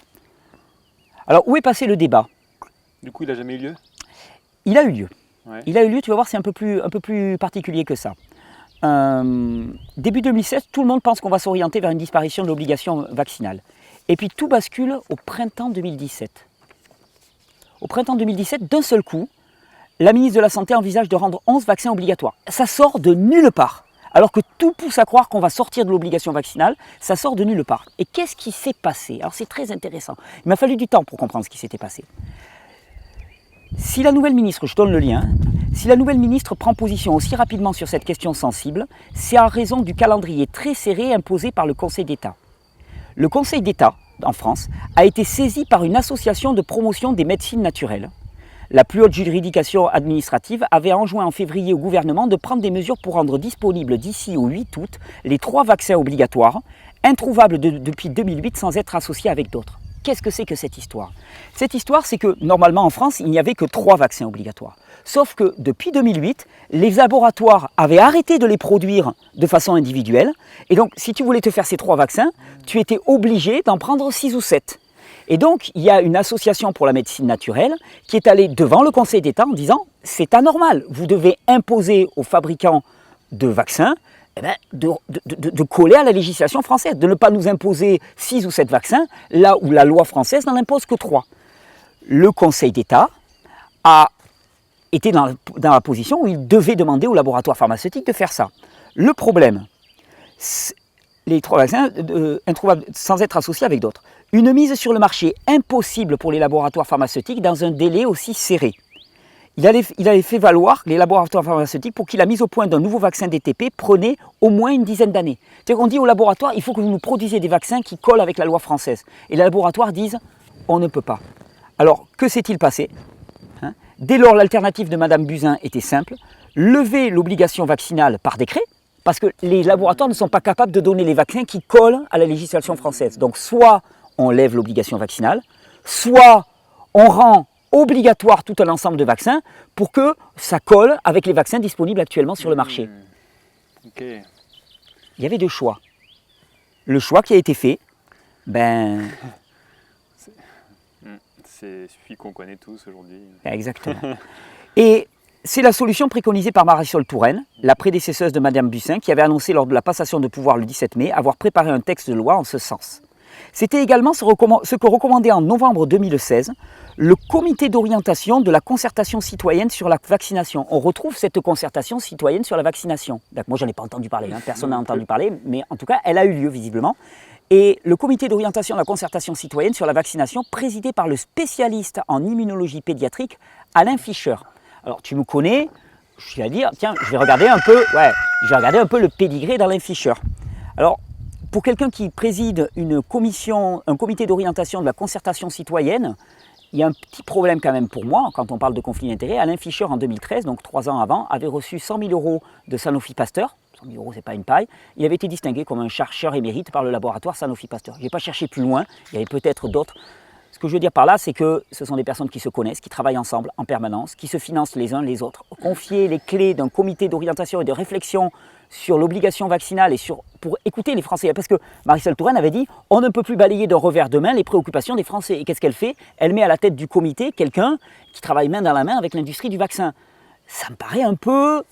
Alors, où est passé le débat? Du coup, il n'a jamais eu lieu? Il a eu lieu. Ouais. Il a eu lieu, tu vas voir, c'est un peu plus particulier que ça. Début 2016, tout le monde pense qu'on va s'orienter vers une disparition de l'obligation vaccinale. Et puis tout bascule au printemps 2017. Au printemps 2017, d'un seul coup, la ministre de la Santé envisage de rendre 11 vaccins obligatoires. Ça sort de nulle part. Alors que tout pousse à croire qu'on va sortir de l'obligation vaccinale, ça sort de nulle part. Et qu'est-ce qui s'est passé? Alors c'est très intéressant. Il m'a fallu du temps pour comprendre ce qui s'était passé. Si la nouvelle ministre, je donne le lien, si la nouvelle ministre prend position aussi rapidement sur cette question sensible, c'est en raison du calendrier très serré imposé par le Conseil d'État. Le Conseil d'État, en France, a été saisi par une association de promotion des médecines naturelles. La plus haute juridiction administrative avait enjoint en février au gouvernement de prendre des mesures pour rendre disponibles d'ici au 8 août les 3 vaccins obligatoires, introuvables depuis 2008 sans être associés avec d'autres. Qu'est-ce que c'est que cette histoire? Cette histoire, c'est que normalement en France, il n'y avait que 3 vaccins obligatoires. Sauf que depuis 2008, les laboratoires avaient arrêté de les produire de façon individuelle. Et donc, si tu voulais te faire ces 3 vaccins, tu étais obligé d'en prendre 6 ou 7. Et donc, il y a une association pour la médecine naturelle qui est allée devant le Conseil d'État en disant « c'est anormal, vous devez imposer aux fabricants de vaccins de coller à la législation française, de ne pas nous imposer 6 ou 7 vaccins, là où la loi française n'en impose que 3. » Le Conseil d'État a été dans la position où il devait demander aux laboratoires pharmaceutiques de faire ça. Le problème, les 3 vaccins introuvables sans être associés avec d'autres. Une mise sur le marché impossible pour les laboratoires pharmaceutiques dans un délai aussi serré. Il avait fait valoir les laboratoires pharmaceutiques pour que la mise au point d'un nouveau vaccin DTP prenait au moins une dizaine d'années. C'est-à-dire qu'on dit aux laboratoires, il faut que vous nous produisiez des vaccins qui collent avec la loi française. Et les laboratoires disent, on ne peut pas. Alors, que s'est-il passé ? Dès lors, l'alternative de Mme Buzyn était simple, lever l'obligation vaccinale par décret, parce que les laboratoires ne sont pas capables de donner les vaccins qui collent à la législation française. Donc, soit on lève l'obligation vaccinale, soit on rend obligatoire tout un ensemble de vaccins pour que ça colle avec les vaccins disponibles actuellement sur le marché. Okay. Il y avait 2 choix. Le choix qui a été fait, c'est celui qu'on connaît tous aujourd'hui. Exactement. Et c'est la solution préconisée par Marisol Touraine, la prédécesseuse de Mme Buzyn, qui avait annoncé lors de la passation de pouvoir le 17 mai avoir préparé un texte de loi en ce sens. C'était également ce que recommandait en novembre 2016 le comité d'orientation de la concertation citoyenne sur la vaccination. On retrouve cette concertation citoyenne sur la vaccination. Moi, je n'en ai pas entendu parler, personne n'a entendu parler, mais en tout cas, elle a eu lieu visiblement. Et le comité d'orientation de la concertation citoyenne sur la vaccination, présidé par le spécialiste en immunologie pédiatrique, Alain Fischer. Alors, tu me connais, je vais dire, tiens, je vais regarder un peu le pédigré d'Alain Fischer. Alors, pour quelqu'un qui préside un comité d'orientation de la concertation citoyenne, il y a un petit problème quand même pour moi, quand on parle de conflit d'intérêts. Alain Fischer, en 2013, donc 3 ans avant, avait reçu 100 000 € de Sanofi Pasteur. 100 000 €, c'est pas une paille. Il avait été distingué comme un chercheur émérite par le laboratoire Sanofi Pasteur. Je n'ai pas cherché plus loin, il y avait peut-être d'autres. Ce que je veux dire par là, c'est que ce sont des personnes qui se connaissent, qui travaillent ensemble en permanence, qui se financent les uns les autres. Confier les clés d'un comité d'orientation et de réflexion sur l'obligation vaccinale et pour écouter les Français. Parce que Marisol Touraine avait dit « on ne peut plus balayer d'un revers de main les préoccupations des Français ». Et qu'est-ce qu'elle fait ? Elle met à la tête du comité quelqu'un qui travaille main dans la main avec l'industrie du vaccin. Ça me paraît un peu...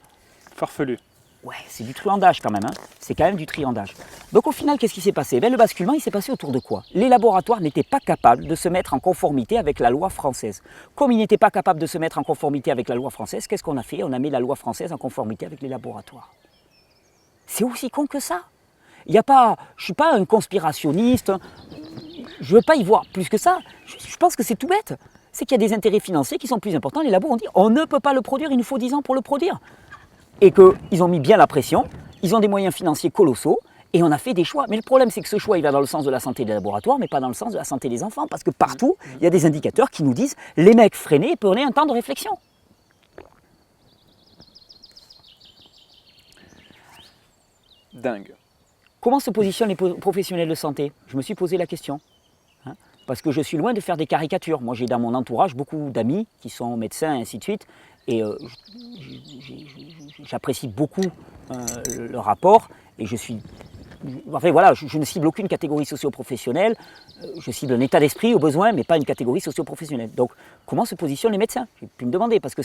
farfelu. Ouais, c'est du truandage quand même, c'est quand même du truandage. Donc au final, qu'est-ce qui s'est passé ? Le basculement, il s'est passé autour de quoi ? Les laboratoires n'étaient pas capables de se mettre en conformité avec la loi française. Comme ils n'étaient pas capables de se mettre en conformité avec la loi française, qu'est-ce qu'on a fait ? On a mis la loi française en conformité avec les laboratoires. C'est aussi con que ça. Je ne suis pas un conspirationniste, je ne veux pas y voir plus que ça. Je pense que c'est tout bête. C'est qu'il y a des intérêts financiers qui sont plus importants. Les labos ont dit on ne peut pas le produire, il nous faut 10 ans pour le produire. Et qu'ils ont mis bien la pression, ils ont des moyens financiers colossaux, et on a fait des choix. Mais le problème, c'est que ce choix, il va dans le sens de la santé des laboratoires, mais pas dans le sens de la santé des enfants, parce que partout, il y a des indicateurs qui nous disent les mecs, freinez et prenez un temps de réflexion. Dingue. Comment se positionnent les professionnels de santé ? Je me suis posé la question. Parce que je suis loin de faire des caricatures. Moi, j'ai dans mon entourage beaucoup d'amis qui sont médecins et ainsi de suite. Et j'apprécie beaucoup le rapport. Et je ne cible aucune catégorie socio-professionnelle. Je cible un état d'esprit au besoin, mais pas une catégorie socio-professionnelle. Donc, comment se positionnent les médecins ? J'ai pu me demander, parce que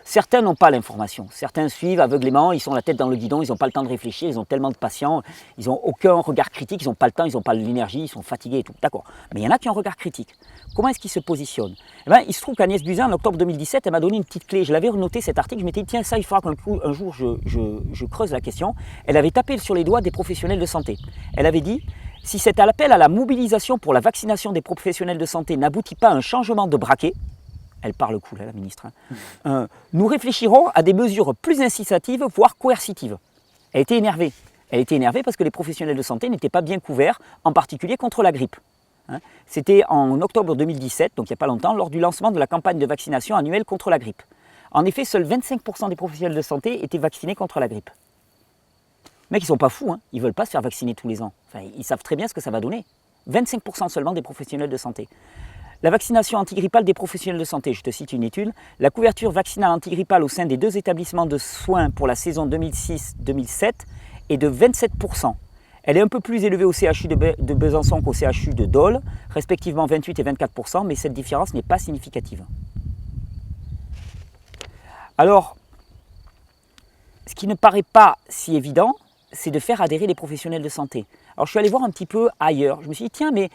certains n'ont pas l'information. Certains suivent aveuglément, ils sont la tête dans le guidon, ils n'ont pas le temps de réfléchir, ils ont tellement de patients, ils n'ont aucun regard critique, ils n'ont pas le temps, ils n'ont pas l'énergie, ils sont fatigués et tout. D'accord. Mais il y en a qui ont un regard critique. Comment est-ce qu'ils se positionnent ? Il se trouve qu'Agnès Buzyn, en octobre 2017, elle m'a donné une petite clé. Je l'avais noté cet article, je m'étais dit, tiens, ça, il faudra qu'un jour je creuse la question. Elle avait tapé sur les doigts des professionnels de santé. Elle avait dit, si cet appel à la mobilisation pour la vaccination des professionnels de santé n'aboutit pas à un changement de braquet, elle parle cool, la ministre, nous réfléchirons à des mesures plus incitatives, voire coercitives. Elle était énervée. Elle était énervée parce que les professionnels de santé n'étaient pas bien couverts, en particulier contre la grippe. C'était en octobre 2017, donc il n'y a pas longtemps, lors du lancement de la campagne de vaccination annuelle contre la grippe. En effet, seuls 25% des professionnels de santé étaient vaccinés contre la grippe. Les mecs, ils ne sont pas fous, ils ne veulent pas se faire vacciner tous les ans. Enfin, ils savent très bien ce que ça va donner. 25% seulement des professionnels de santé. La vaccination antigrippale des professionnels de santé, je te cite une étude. La couverture vaccinale antigrippale au sein des 2 établissements de soins pour la saison 2006-2007 est de 27%. Elle est un peu plus élevée au CHU de Besançon qu'au CHU de Dole, respectivement 28 et 24%, mais cette différence n'est pas significative. Alors, ce qui ne paraît pas si évident, c'est de faire adhérer les professionnels de santé. Alors je suis allé voir un petit peu ailleurs. Je me suis dit, tiens, mais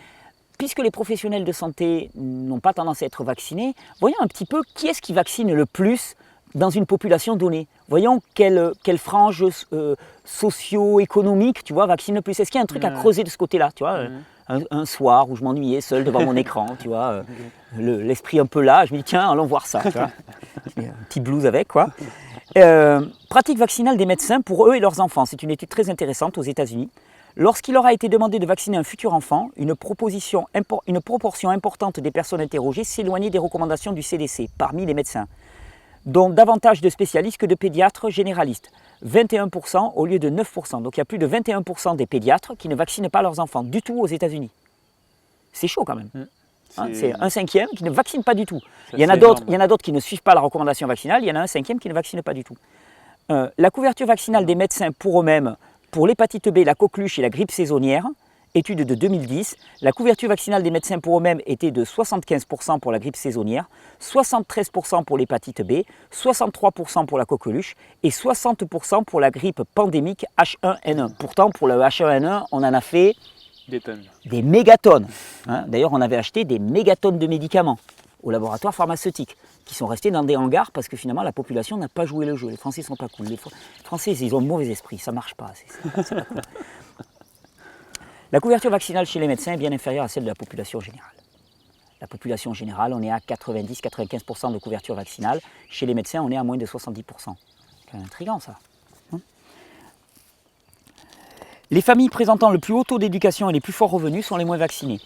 puisque les professionnels de santé n'ont pas tendance à être vaccinés, voyons un petit peu qui est-ce qui vaccine le plus dans une population donnée. Voyons quelle frange socio-économique, tu vois, vaccine le plus. Est-ce qu'il y a un truc à creuser de ce côté-là, tu vois, un soir où je m'ennuyais seul devant mon écran, tu vois, l'esprit un peu là, je me dis, tiens, allons voir ça, tu vois. Un petit blues avec, quoi. Pratique vaccinale des médecins pour eux et leurs enfants. C'est une étude très intéressante aux États-Unis. Lorsqu'il leur a été demandé de vacciner un futur enfant, une proportion importante des personnes interrogées s'éloignait des recommandations du CDC parmi les médecins, dont davantage de spécialistes que de pédiatres généralistes, 21% au lieu de 9%. Donc il y a plus de 21% des pédiatres qui ne vaccinent pas leurs enfants du tout aux États-Unis. C'est chaud quand même. C'est un cinquième qui ne vaccine pas du tout. Il y en a d'autres qui ne suivent pas la recommandation vaccinale, il y en a un cinquième qui ne vaccine pas du tout. La couverture vaccinale des médecins pour eux-mêmes, pour l'hépatite B, la coqueluche et la grippe saisonnière, étude de 2010, la couverture vaccinale des médecins pour eux-mêmes était de 75% pour la grippe saisonnière, 73% pour l'hépatite B, 63% pour la coqueluche et 60% pour la grippe pandémique H1N1. Pourtant, pour le H1N1, on en a fait des tonnes. Des mégatonnes. D'ailleurs, on avait acheté des mégatonnes de médicaments au laboratoire pharmaceutique qui sont restés dans des hangars parce que finalement la population n'a pas joué le jeu. Les Français ne sont pas cool. Les Français, ils ont un mauvais esprit, ça ne marche pas. C'est pas cool. La couverture vaccinale chez les médecins est bien inférieure à celle de la population générale. La population générale, on est à 90-95% de couverture vaccinale. Chez les médecins, on est à moins de 70%. C'est intriguant ça. Les familles présentant le plus haut taux d'éducation et les plus forts revenus sont les moins vaccinées.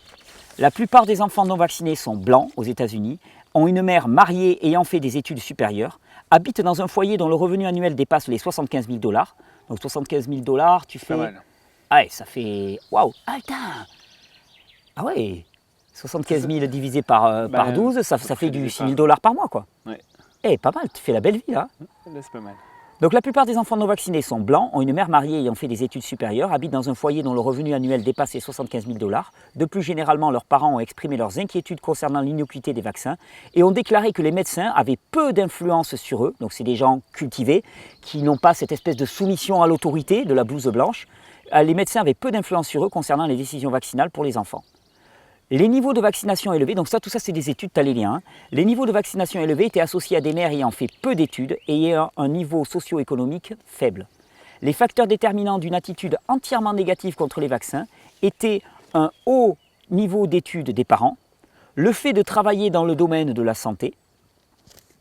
La plupart des enfants non vaccinés sont blancs aux États-Unis, ont une mère mariée ayant fait des études supérieures, habitent dans un foyer dont le revenu annuel dépasse les 75 000 $. Donc 75 000 $, tu fais... Ah ouais, ça fait... Waouh! Ah ouais 75 000 divisé par 12, ça fait du 6 000 $ par mois, quoi. Ouais. Eh, pas mal, tu fais la belle vie, là. Là, c'est pas mal. Donc la plupart des enfants non vaccinés sont blancs, ont une mère mariée ayant fait des études supérieures, habitent dans un foyer dont le revenu annuel dépasse les 75 000 $. De plus généralement, leurs parents ont exprimé leurs inquiétudes concernant l'innocuité des vaccins et ont déclaré que les médecins avaient peu d'influence sur eux. Donc c'est des gens cultivés qui n'ont pas cette espèce de soumission à l'autorité de la blouse blanche. Les médecins avaient peu d'influence sur eux concernant les décisions vaccinales pour les enfants. Les niveaux de vaccination élevés, donc tout ça c'est des études, tu as les liens. Les niveaux de vaccination élevés étaient associés à des mères ayant fait peu d'études et ayant un niveau socio-économique faible. Les facteurs déterminants d'une attitude entièrement négative contre les vaccins étaient un haut niveau d'études des parents, le fait de travailler dans le domaine de la santé.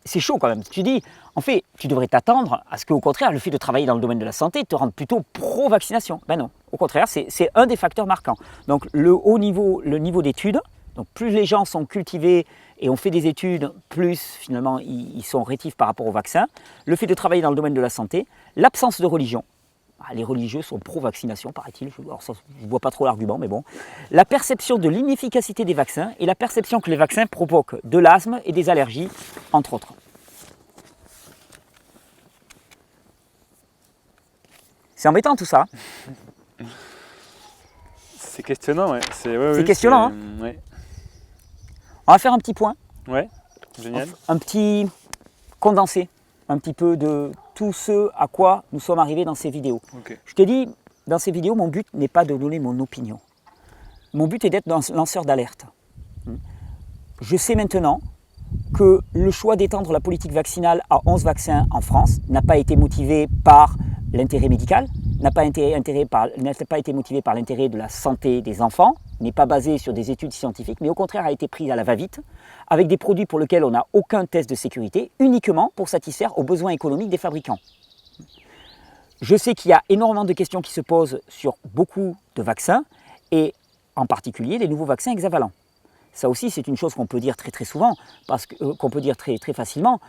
C'est chaud quand même. Tu dis, en fait, tu devrais t'attendre à ce qu'au contraire, le fait de travailler dans le domaine de la santé te rende plutôt pro-vaccination. Ben non, au contraire, c'est un des facteurs marquants. Donc le niveau d'études, donc plus les gens sont cultivés et ont fait des études, plus finalement ils sont rétifs par rapport au vaccin. Le fait de travailler dans le domaine de la santé, l'absence de religion. Les religieux sont pro-vaccination, paraît-il. Je ne vois pas trop l'argument, mais bon. La perception de l'inefficacité des vaccins et la perception que les vaccins provoquent de l'asthme et des allergies, entre autres. C'est embêtant tout ça. C'est questionnant, ouais. C'est questionnant, hein. Ouais. On va faire un petit point. Ouais, génial. Un petit condensé, un petit peu de tout ce à quoi nous sommes arrivés dans ces vidéos. Okay. Je te dis, dans ces vidéos, mon but n'est pas de donner mon opinion. Mon but est d'être lanceur d'alerte. Je sais maintenant que le choix d'étendre la politique vaccinale à 11 vaccins en France n'a pas été motivé par l'intérêt médical, n'a pas été motivé par l'intérêt de la santé des enfants, n'est pas basé sur des études scientifiques, mais au contraire a été pris à la va-vite, avec des produits pour lesquels on n'a aucun test de sécurité, uniquement pour satisfaire aux besoins économiques des fabricants. Je sais qu'il y a énormément de questions qui se posent sur beaucoup de vaccins, et en particulier les nouveaux vaccins hexavalents. Ça aussi, c'est une chose qu'on peut dire très souvent, qu'on peut dire très facilement.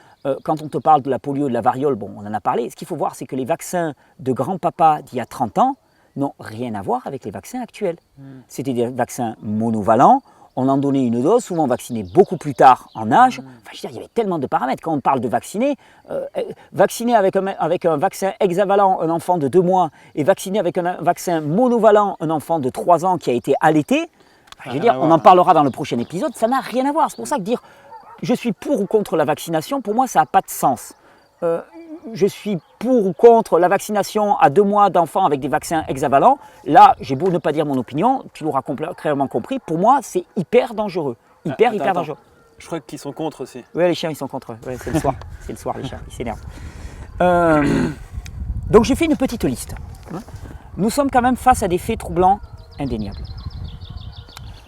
Quand on te parle de la polio, de la variole, bon, on en a parlé. Ce qu'il faut voir, c'est que les vaccins de grand-papa d'il y a 30 ans n'ont rien à voir avec les vaccins actuels. C'était des vaccins monovalents. on en donnait une dose, souvent on vaccinait beaucoup plus tard en âge. Enfin, je veux dire, il y avait tellement de paramètres. Quand on parle de vacciner, vacciner avec un vaccin hexavalent un enfant de 2 mois et vacciner avec un vaccin monovalent un enfant de 3 ans qui a été allaité, je veux dire, on en parlera dans le prochain épisode, ça n'a rien à voir. C'est pour ça que dire je suis pour ou contre la vaccination, pour moi ça n'a pas de sens. Je suis pour ou contre la vaccination à 2 mois d'enfants avec des vaccins hexavalents. Là, j'ai beau ne pas dire mon opinion, tu l'auras clairement compris, pour moi c'est hyper dangereux. Hyper dangereux. Je crois qu'ils sont contre aussi. Oui, les chiens ils sont contre. Ouais, c'est le soir. C'est le soir les chiens, ils s'énervent. Donc j'ai fait une petite liste. Nous sommes quand même face à des faits troublants indéniables.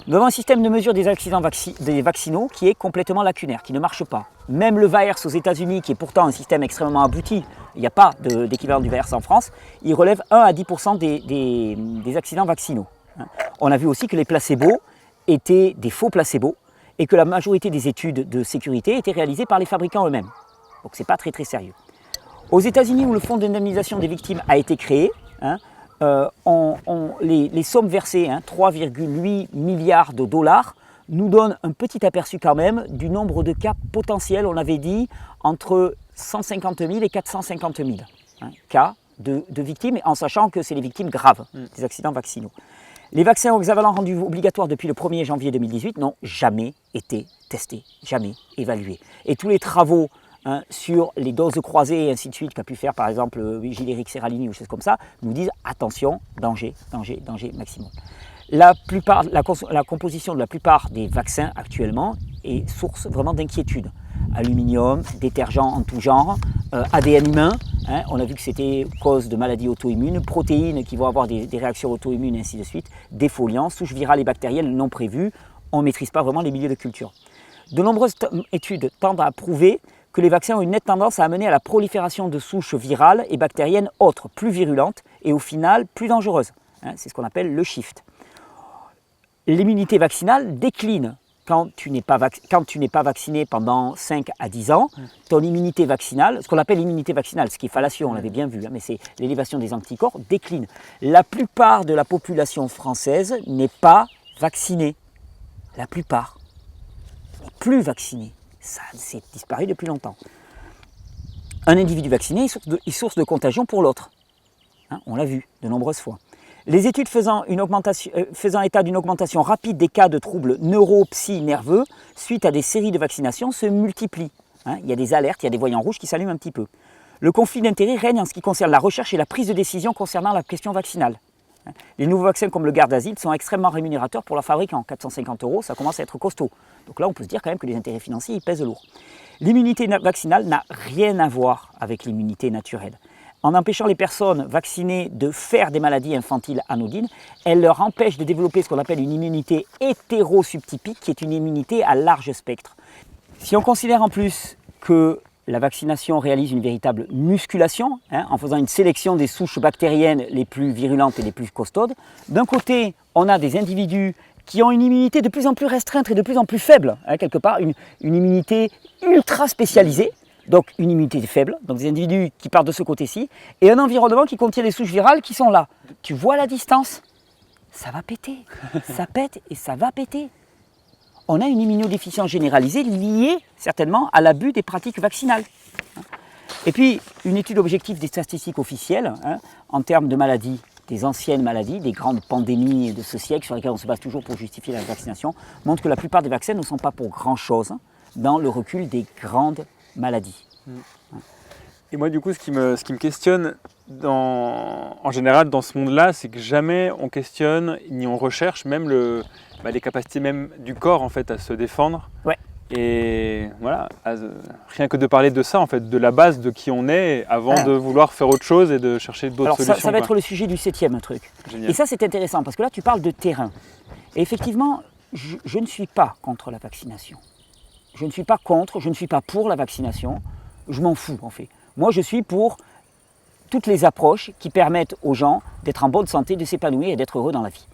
Nous avons un système de mesure des accidents vaccinaux qui est complètement lacunaire, qui ne marche pas. Même le VAERS aux États-Unis, qui est pourtant un système extrêmement abouti, il n'y a pas d'équivalent du VAERS en France, il relève 1 à 10% des accidents vaccinaux. On a vu aussi que les placebos étaient des faux placebos et que la majorité des études de sécurité étaient réalisées par les fabricants eux-mêmes. Donc ce n'est pas très très sérieux. Aux États-Unis, où le fonds d'indemnisation des victimes a été créé, les sommes versées, 3,8 milliards de dollars, nous donnent un petit aperçu quand même du nombre de cas potentiels. On avait dit entre 150 000 et 450 000 cas de victimes, en sachant que c'est les victimes graves des accidents vaccinaux. Les vaccins hexavalents rendus obligatoires depuis le 1er janvier 2018 n'ont jamais été testés, jamais évalués. Et tous les travaux sur les doses croisées et ainsi de suite qu'a pu faire par exemple Gilles-Éric Serralini ou choses comme ça, nous disent attention, danger, danger, danger maximum. La composition de la plupart des vaccins actuellement est source vraiment d'inquiétude. Aluminium, détergents en tout genre, ADN humain, on a vu que c'était cause de maladies auto-immunes, protéines qui vont avoir des réactions auto-immunes et ainsi de suite, défoliants, souches virales et bactériennes non prévues, on ne maîtrise pas vraiment les milieux de culture. De nombreuses études tendent à prouver que les vaccins ont une nette tendance à amener à la prolifération de souches virales et bactériennes autres, plus virulentes et au final plus dangereuses. C'est ce qu'on appelle le shift. L'immunité vaccinale décline quand tu n'es pas vacciné pendant 5 à 10 ans. Ton immunité vaccinale, ce qu'on appelle l'immunité vaccinale, ce qui est fallacieux, on l'avait bien vu, mais c'est l'élévation des anticorps, décline. La plupart de la population française n'est pas vaccinée. La plupart n'est plus vaccinée. Ça s'est disparu depuis longtemps. Un individu vacciné est source de contagion pour l'autre. On l'a vu de nombreuses fois. Les études faisant état d'une augmentation rapide des cas de troubles neuro-psy-nerveux suite à des séries de vaccinations se multiplient. Il y a des alertes, il y a des voyants rouges qui s'allument un petit peu. Le conflit d'intérêts règne en ce qui concerne la recherche et la prise de décision concernant la question vaccinale. Les nouveaux vaccins comme le Gardasil sont extrêmement rémunérateurs pour leurs fabricants. 450 €, ça commence à être costaud. Donc là, on peut se dire quand même que les intérêts financiers ils pèsent lourd. L'immunité vaccinale n'a rien à voir avec l'immunité naturelle. En empêchant les personnes vaccinées de faire des maladies infantiles anodines, elle leur empêche de développer ce qu'on appelle une immunité hétérosubtypique, qui est une immunité à large spectre. Si on considère en plus que la vaccination réalise une véritable musculation, en faisant une sélection des souches bactériennes les plus virulentes et les plus costaudes, d'un côté, on a des individus qui ont une immunité de plus en plus restreinte et de plus en plus faible, quelque part une immunité ultra spécialisée, donc une immunité faible, donc des individus qui partent de ce côté-ci, et un environnement qui contient des souches virales qui sont là. Tu vois la distance? Ça va péter, ça pète et ça va péter. On a une immunodéficience généralisée liée certainement à l'abus des pratiques vaccinales. Et puis, une étude objective des statistiques officielles en termes de maladies, des anciennes maladies, des grandes pandémies de ce siècle sur lesquelles on se base toujours pour justifier la vaccination, montre que la plupart des vaccins ne sont pas pour grand-chose dans le recul des grandes maladies. Et moi, du coup, ce qui me questionne en général dans ce monde-là, c'est que jamais on questionne ni on recherche même les capacités même du corps en fait à se défendre. Ouais. Et voilà, rien que de parler de ça en fait, de la base de qui on est, avant de vouloir faire autre chose et de chercher d'autres solutions. Ça va être le sujet du 7e truc. Génial. Et ça c'est intéressant parce que là tu parles de terrain. Et effectivement, je ne suis pas contre la vaccination. Je ne suis pas contre, je ne suis pas pour la vaccination. Je m'en fous en fait. Moi je suis pour toutes les approches qui permettent aux gens d'être en bonne santé, de s'épanouir et d'être heureux dans la vie.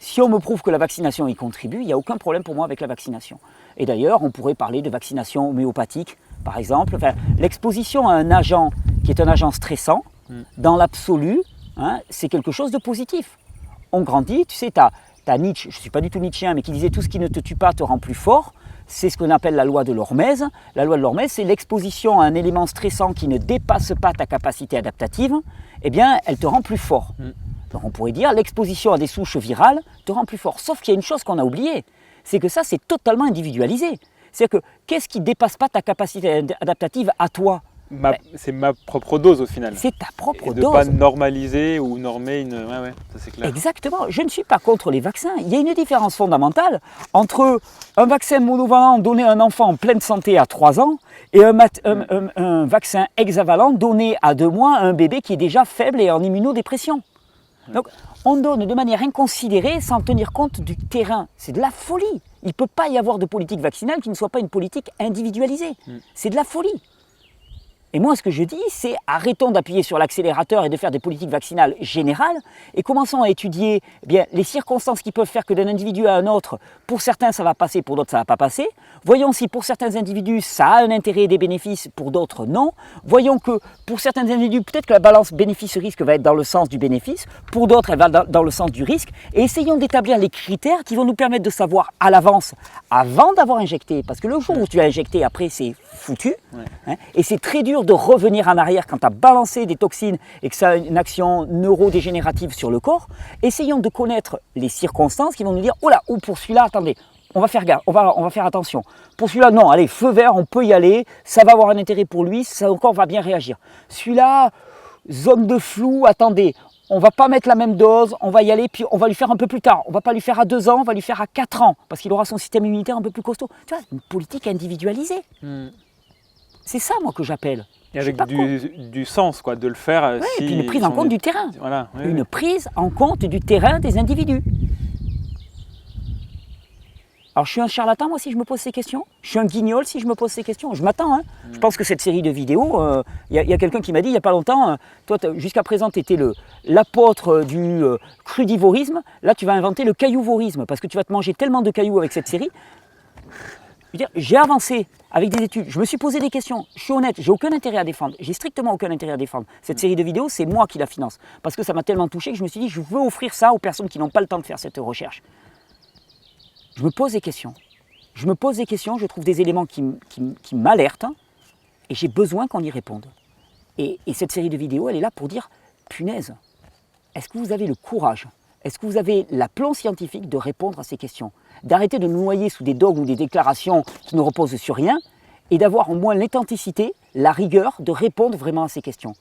Si on me prouve que la vaccination y contribue, il n'y a aucun problème pour moi avec la vaccination. Et d'ailleurs, on pourrait parler de vaccination homéopathique, par exemple. Enfin, l'exposition à un agent qui est un agent stressant, dans l'absolu, c'est quelque chose de positif. On grandit, tu sais, tu as tu as Nietzsche, je ne suis pas du tout nietzschéen, mais qui disait tout ce qui ne te tue pas te rend plus fort. C'est ce qu'on appelle la loi de l'hormèse. La loi de l'hormèse, c'est l'exposition à un élément stressant qui ne dépasse pas ta capacité adaptative, eh bien, elle te rend plus fort. Donc on pourrait dire l'exposition à des souches virales te rend plus fort. Sauf qu'il y a une chose qu'on a oubliée, c'est que ça, c'est totalement individualisé. C'est-à-dire que qu'est-ce qui ne dépasse pas ta capacité adaptative à toi? C'est ma propre dose au final. C'est ta propre et de dose. Ne pas normaliser ou normer une... Ouais, ça c'est clair. Exactement. Je ne suis pas contre les vaccins. Il y a une différence fondamentale entre un vaccin monovalent donné à un enfant en pleine santé à 3 ans et un vaccin hexavalent donné à 2 mois à un bébé qui est déjà faible et en immunodépression. Donc, on donne de manière inconsidérée sans tenir compte du terrain. C'est de la folie. Il ne peut pas y avoir de politique vaccinale qui ne soit pas une politique individualisée. C'est de la folie. Et moi, ce que je dis, c'est arrêtons d'appuyer sur l'accélérateur et de faire des politiques vaccinales générales et commençons à étudier les circonstances qui peuvent faire que d'un individu à un autre, pour certains ça va passer, pour d'autres ça ne va pas passer. Voyons si pour certains individus ça a un intérêt et des bénéfices, pour d'autres non. Voyons que pour certains individus, peut-être que la balance bénéfice-risque va être dans le sens du bénéfice, pour d'autres elle va dans le sens du risque. Et essayons d'établir les critères qui vont nous permettre de savoir à l'avance, avant d'avoir injecté, parce que le jour où tu as injecté, après c'est foutu, et c'est très dur de revenir en arrière quand tu as balancé des toxines et que ça a une action neurodégénérative sur le corps. Essayons de connaître les circonstances qui vont nous dire « Oh là, ou pour celui-là, attendez, on va faire gaffe, on va faire attention. Pour celui-là, non, allez, feu vert, on peut y aller, ça va avoir un intérêt pour lui, son corps va bien réagir. Celui-là, zone de flou, attendez, on ne va pas mettre la même dose, on va y aller, puis on va lui faire un peu plus tard. On ne va pas lui faire à 2 ans, on va lui faire à 4 ans, parce qu'il aura son système immunitaire un peu plus costaud. » Tu vois, une politique individualisée. C'est ça, moi, que j'appelle. Et avec du sens, quoi, de le faire. Et puis une prise en compte du terrain. Voilà, une prise en compte du terrain des individus. Alors, je suis un charlatan, moi, si je me pose ces questions. Je suis un guignol si je me pose ces questions. Je m'attends. Je pense que cette série de vidéos, y a quelqu'un qui m'a dit il n'y a pas longtemps, toi, jusqu'à présent, tu étais l'apôtre du crudivorisme. Là, tu vas inventer le caillouvorisme, parce que tu vas te manger tellement de cailloux avec cette série. J'ai avancé avec des études, je me suis posé des questions, je suis honnête, j'ai aucun intérêt à défendre, j'ai strictement aucun intérêt à défendre. Cette série de vidéos, c'est moi qui la finance, parce que ça m'a tellement touché que je me suis dit, je veux offrir ça aux personnes qui n'ont pas le temps de faire cette recherche. Je me pose des questions, je trouve des éléments qui m'alertent, et j'ai besoin qu'on y réponde. Et cette série de vidéos, elle est là pour dire, punaise, est-ce que vous avez le courage, est-ce que vous avez l'aplomb scientifique de répondre à ces questions, d'arrêter de nous noyer sous des dogmes ou des déclarations qui ne reposent sur rien, et d'avoir au moins l'authenticité, la rigueur de répondre vraiment à ces questions.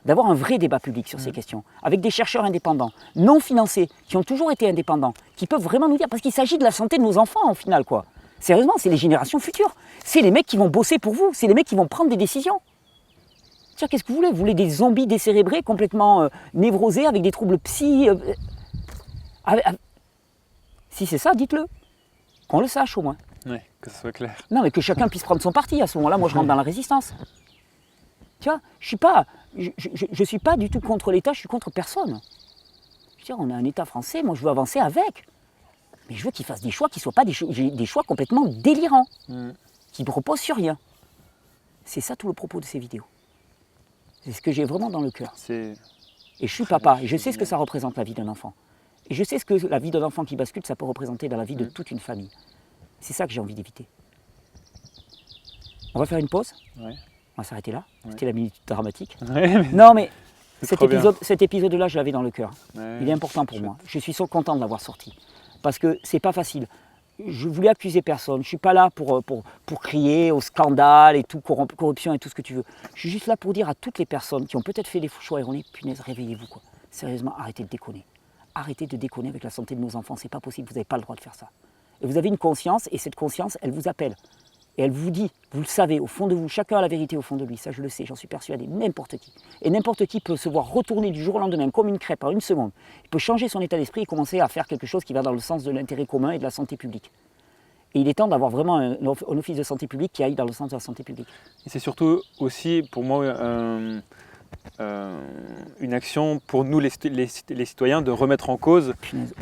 D'avoir un vrai débat public sur ces questions, avec des chercheurs indépendants, non financés, qui ont toujours été indépendants, qui peuvent vraiment nous dire, parce qu'il s'agit de la santé de nos enfants au final, quoi. Sérieusement, c'est les générations futures. C'est les mecs qui vont bosser pour vous, c'est les mecs qui vont prendre des décisions. Tiens, qu'est-ce que vous voulez? Vous voulez des zombies décérébrés, complètement névrosés, avec des troubles psy... Si c'est ça, dites-le. Qu'on le sache au moins. Oui, que ce soit clair. Non, mais que chacun puisse prendre son parti. À ce moment-là, moi, je rentre dans la résistance. Tu vois, je suis pas du tout contre l'État, je suis contre personne. Je veux dire, on a un État français, moi, je veux avancer avec. Mais je veux qu'il fasse des choix qui ne soient pas des choix complètement délirants, qui ne reposent sur rien. C'est ça tout le propos de ces vidéos. C'est ce que j'ai vraiment dans le cœur. Et je suis papa, et je sais ce que ça représente la vie d'un enfant. Et je sais ce que la vie d'un enfant qui bascule, ça peut représenter dans la vie de toute une famille. C'est ça que j'ai envie d'éviter. On va faire une pause. On va s'arrêter là. C'était la minute dramatique. Non, mais cet épisode-là, je l'avais dans le cœur. Il est important pour moi. Je suis content de l'avoir sorti. Parce que c'est pas facile. Je voulais accuser personne. Je ne suis pas là pour crier au scandale et tout, corruption et tout ce que tu veux. Je suis juste là pour dire à toutes les personnes qui ont peut-être fait des choix erronés, punaise, réveillez-vous, quoi. Sérieusement, arrêtez de déconner. Arrêtez de déconner avec la santé de nos enfants, c'est pas possible, vous n'avez pas le droit de faire ça. Et vous avez une conscience, et cette conscience, elle vous appelle. Et elle vous dit, vous le savez, au fond de vous, chacun a la vérité au fond de lui, ça je le sais, j'en suis persuadé, n'importe qui. Et n'importe qui peut se voir retourner du jour au lendemain comme une crêpe en une seconde. Il peut changer son état d'esprit et commencer à faire quelque chose qui va dans le sens de l'intérêt commun et de la santé publique. Et il est temps d'avoir vraiment un office de santé publique qui aille dans le sens de la santé publique. Et c'est surtout aussi, pour moi, une action pour nous les citoyens de remettre en cause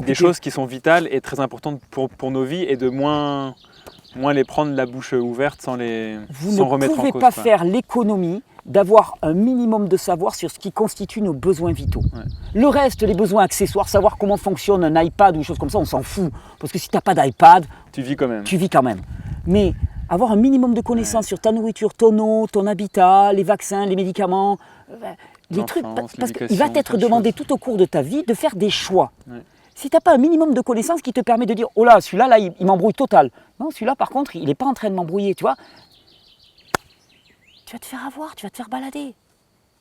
des choses qui sont vitales et très importantes pour nos vies et de moins les prendre la bouche ouverte sans remettre en cause. Vous ne pouvez pas faire l'économie d'avoir un minimum de savoir sur ce qui constitue nos besoins vitaux. Ouais. Le reste, les besoins accessoires, savoir comment fonctionne un iPad ou des choses comme ça, on s'en fout. Parce que si tu n'as pas d'iPad, Tu vis quand même. tu vis quand même. Mais avoir un minimum de connaissances sur ta nourriture, ton eau, ton habitat, les vaccins, les médicaments, les trucs, parce qu'il va t'être demandé tout au cours de ta vie de faire des choix. Ouais. Si tu n'as pas un minimum de connaissances qui te permet de dire « Oh là, celui-là, là, il m'embrouille total ». Non, celui-là, par contre, il n'est pas en train de m'embrouiller, tu vois. Tu vas te faire avoir, tu vas te faire balader.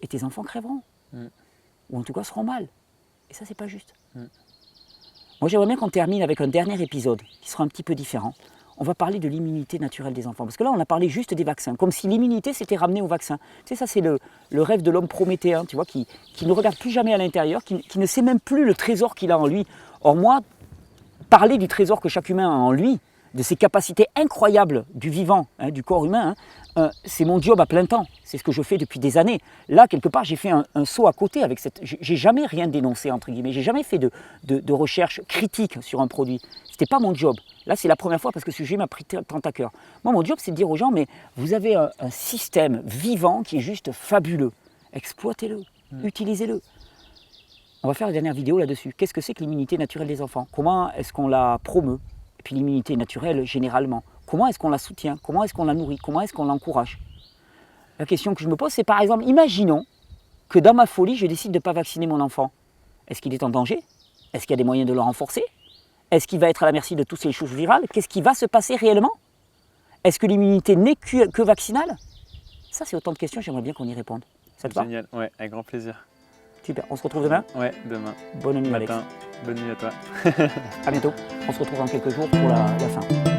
Et tes enfants crèveront. Ou en tout cas seront mal. Et ça, c'est pas juste. Moi, j'aimerais bien qu'on termine avec un dernier épisode qui sera un petit peu différent. On va parler de l'immunité naturelle des enfants. Parce que là, on a parlé juste des vaccins, comme si l'immunité s'était ramenée au vaccin. Tu sais, ça, c'est le rêve de l'homme prométhéen, tu vois, qui ne regarde plus jamais à l'intérieur, qui ne sait même plus le trésor qu'il a en lui. Or, moi, parler du trésor que chaque humain a en lui, de ses capacités incroyables du vivant, hein, du corps humain, hein, c'est mon job à plein temps. C'est ce que je fais depuis des années. Là, quelque part, j'ai fait un saut à côté avec cette... J'ai jamais rien dénoncé, entre guillemets. J'ai jamais fait de recherche critique sur un produit. C'était pas mon job. Là, c'est la première fois parce que ce sujet m'a pris tant à cœur. Moi, mon job, c'est de dire aux gens, mais vous avez un système vivant qui est juste fabuleux. Exploitez-le, utilisez-le. On va faire la dernière vidéo là-dessus. Qu'est-ce que c'est que l'immunité naturelle des enfants? Comment est-ce qu'on la promeut? Et puis l'immunité naturelle, généralement. Comment est-ce qu'on la soutient? Comment est-ce qu'on la nourrit? Comment est-ce qu'on l'encourage? La question que je me pose, c'est par exemple, imaginons que dans ma folie, je décide de ne pas vacciner mon enfant. Est-ce qu'il est en danger? Est-ce qu'il y a des moyens de le renforcer? Est-ce qu'il va être à la merci de toutes ces choses virales? Qu'est-ce qui va se passer réellement? Est-ce que l'immunité n'est que vaccinale? Ça, c'est autant de questions, j'aimerais bien qu'on y réponde. Ça te va? Génial, ouais, avec grand plaisir. Super, on se retrouve demain? Ouais, demain. Bonne nuit, Alex. Matin. Bonne nuit à toi. À bientôt. On se retrouve dans quelques jours pour la fin.